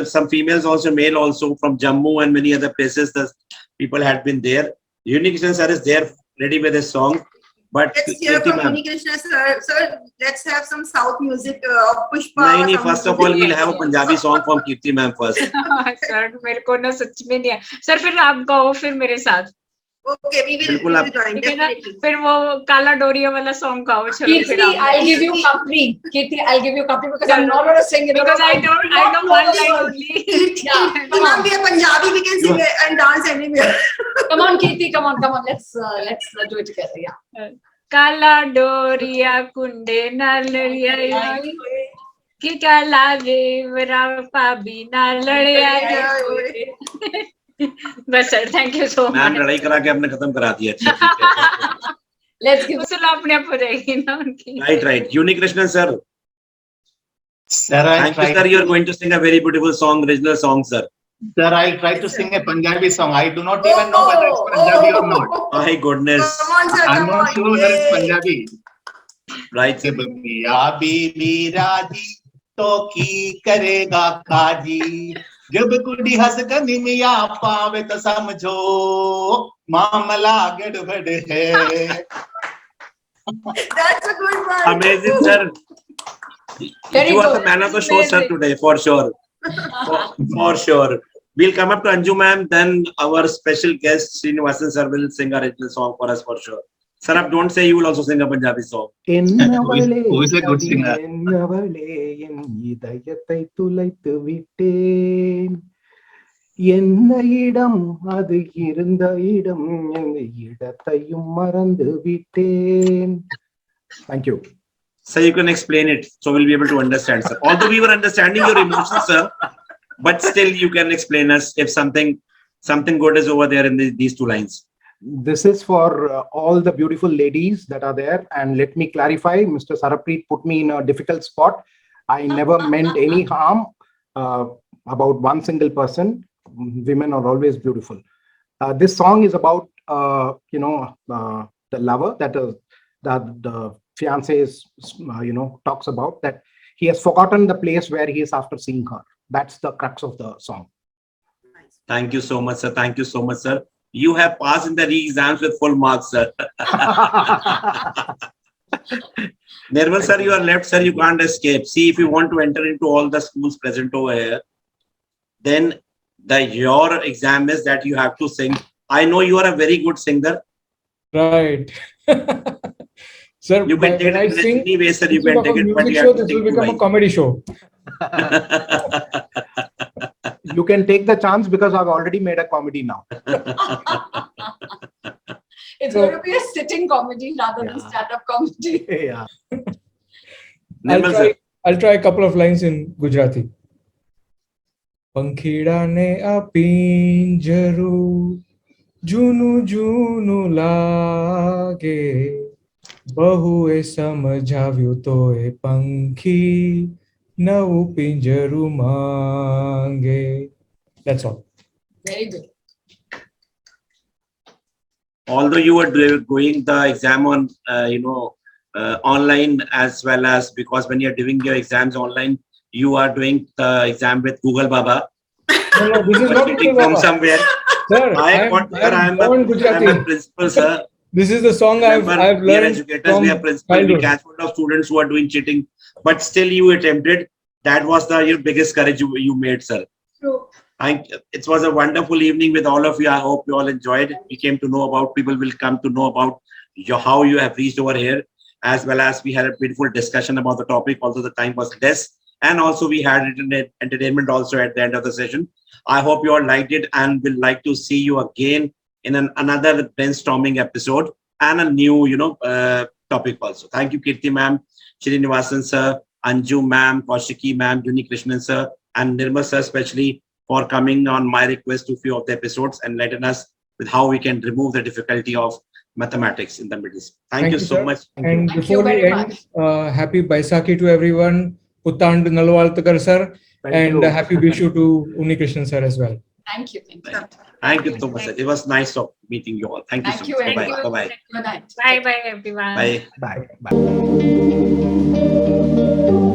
S1: some females also, male also from Jammu and many other places. The people had been there. Unique Krishnan sir is there ready with his song. But
S6: let's hear from Unique Krishnan sir. Sir, let's have some South music of Pushpa.
S1: No, first of all, we'll have a Punjabi song from Kirti ma'am first.
S3: Sir, मेरे को ना सच में नहीं है. Sir, फिर आप गाओ फिर मेरे साथ.
S6: Okay, we will join.
S3: फिर वो काला डोरिया वाला song गाओ.
S4: Kirti, I'll give you company. Because I'm not going to sing it.
S3: Because I know 1 line only.
S6: Yeah, we are Punjabi. We can sing and dance anywhere.
S4: Come on, Kirti. Come on. Let's do it together. Yeah.
S3: काला डोरिया कुंडे नाल लड़िया कि काला देवरा भाभी नाल लड़िया. बस sir, thank you so much.
S1: Ma'am लड़ाई करा के आपने खत्म करा दिया.
S4: Let's give
S3: उसला अपने आप हो जाएगी ना उनकी.
S1: Right. Unique Krishnan sir.
S5: Sir,
S1: thank you, sir. You are going to sing a very beautiful song, original song, sir.
S5: Sir, I tried to sing a Punjabi song. I do not even know whether it's Punjabi or not.
S1: My goodness.
S6: Come on, sir.
S5: I'm not sure whether it's Punjabi.
S1: Right.
S5: Ya bibi raji to ki karega kaji. जब कुड़ी हंस कनी मिया पावे तो समझो मामला गड़बड़ है.
S6: That's a good one.
S1: Amazing, sir. You are the man of the show, sir, today, for sure. For sure. We'll come up to Anju ma'am, then our special guest, Srinivasan sir, will sing a original song for us, for sure. Sir, don't say you will also sing a Punjabi song.
S5: Who is a good singer?
S2: என்ன இடம் அது இருந்த இடம் எந்த இடத்தையும் மறந்து விட்டேன். Thank you.
S1: Sir, you can explain it, so we'll be able to understand, sir. Although we were understanding your emotions, sir, but still you can explain us if something good is over there in these two lines.
S2: This is for all the beautiful ladies that are there. And let me clarify, Mr. Sarapreet put me in a difficult spot. I never meant any harm about one single person. Women are always beautiful. This song is about, the lover that the fiancé is, talks about, that he has forgotten the place where he is after seeing her. That's the crux of the song.
S1: Thank you so much, sir. Thank you so much, sir. You have passed in the re-exams with full marks, sir. Nirmal, sir, you are left, sir. You can't escape. See, if you want to enter into all the schools present over here, then your exam is that you have to sing. I know you are a very good singer.
S7: Right. Sir,
S1: you can take it in any way, sir. You can take it, but you have to
S7: this will become a comedy show.
S2: You can take the chance because I've already made a comedy now.
S4: It's going to be a sitting comedy rather than stand-up comedy.
S2: Yeah.
S7: I'll try a couple of lines in Gujarati. Pankhida ne a pinjaru junu junu lage bahue samjhavyu to e pankhi nau pinjaru mange. That's all.
S4: Very good.
S1: Although you were going the exam on, online as well as, because when you're doing your exams online, you are doing the exam with Google Baba.
S7: No, this is not Google
S1: from
S7: Baba.
S1: Somewhere.
S7: Sir, I am
S1: a principal, sir.
S7: This is the song I've learned.
S1: We are educators, we are principals, we catch hold of students who are doing cheating, but still you attempted. That was your biggest courage you made, sir.
S4: True.
S1: It was a wonderful evening with all of you. I hope you all enjoyed. We came to know about, people will come to know about how you have reached over here, as well as we had a beautiful discussion about the topic, although the time was less. And also we had entertainment also at the end of the session. I hope you all liked it and will like to see you again in another brainstorming episode and a new, topic also. Thank you, Kirti ma'am, Srinivasan sir, Anju ma'am, Kaushiki ma'am, Juni Krishnan sir, and Nirmal sir especially for coming on my request to a few of the episodes and letting us with how we can remove the difficulty of mathematics in the middle. Thank you so much.
S7: And before we end, happy Baisakhi to everyone. Puttand Nalwaltakar sir, and happy Vishu to Uni Krishnan sir as well.
S4: Thank you.
S1: Thank you so much, sir. It was nice of meeting you all. Thank you so much. Bye-bye.
S3: Bye-bye.
S4: Good night.
S3: Bye-bye, everyone.
S1: Bye.
S2: Bye.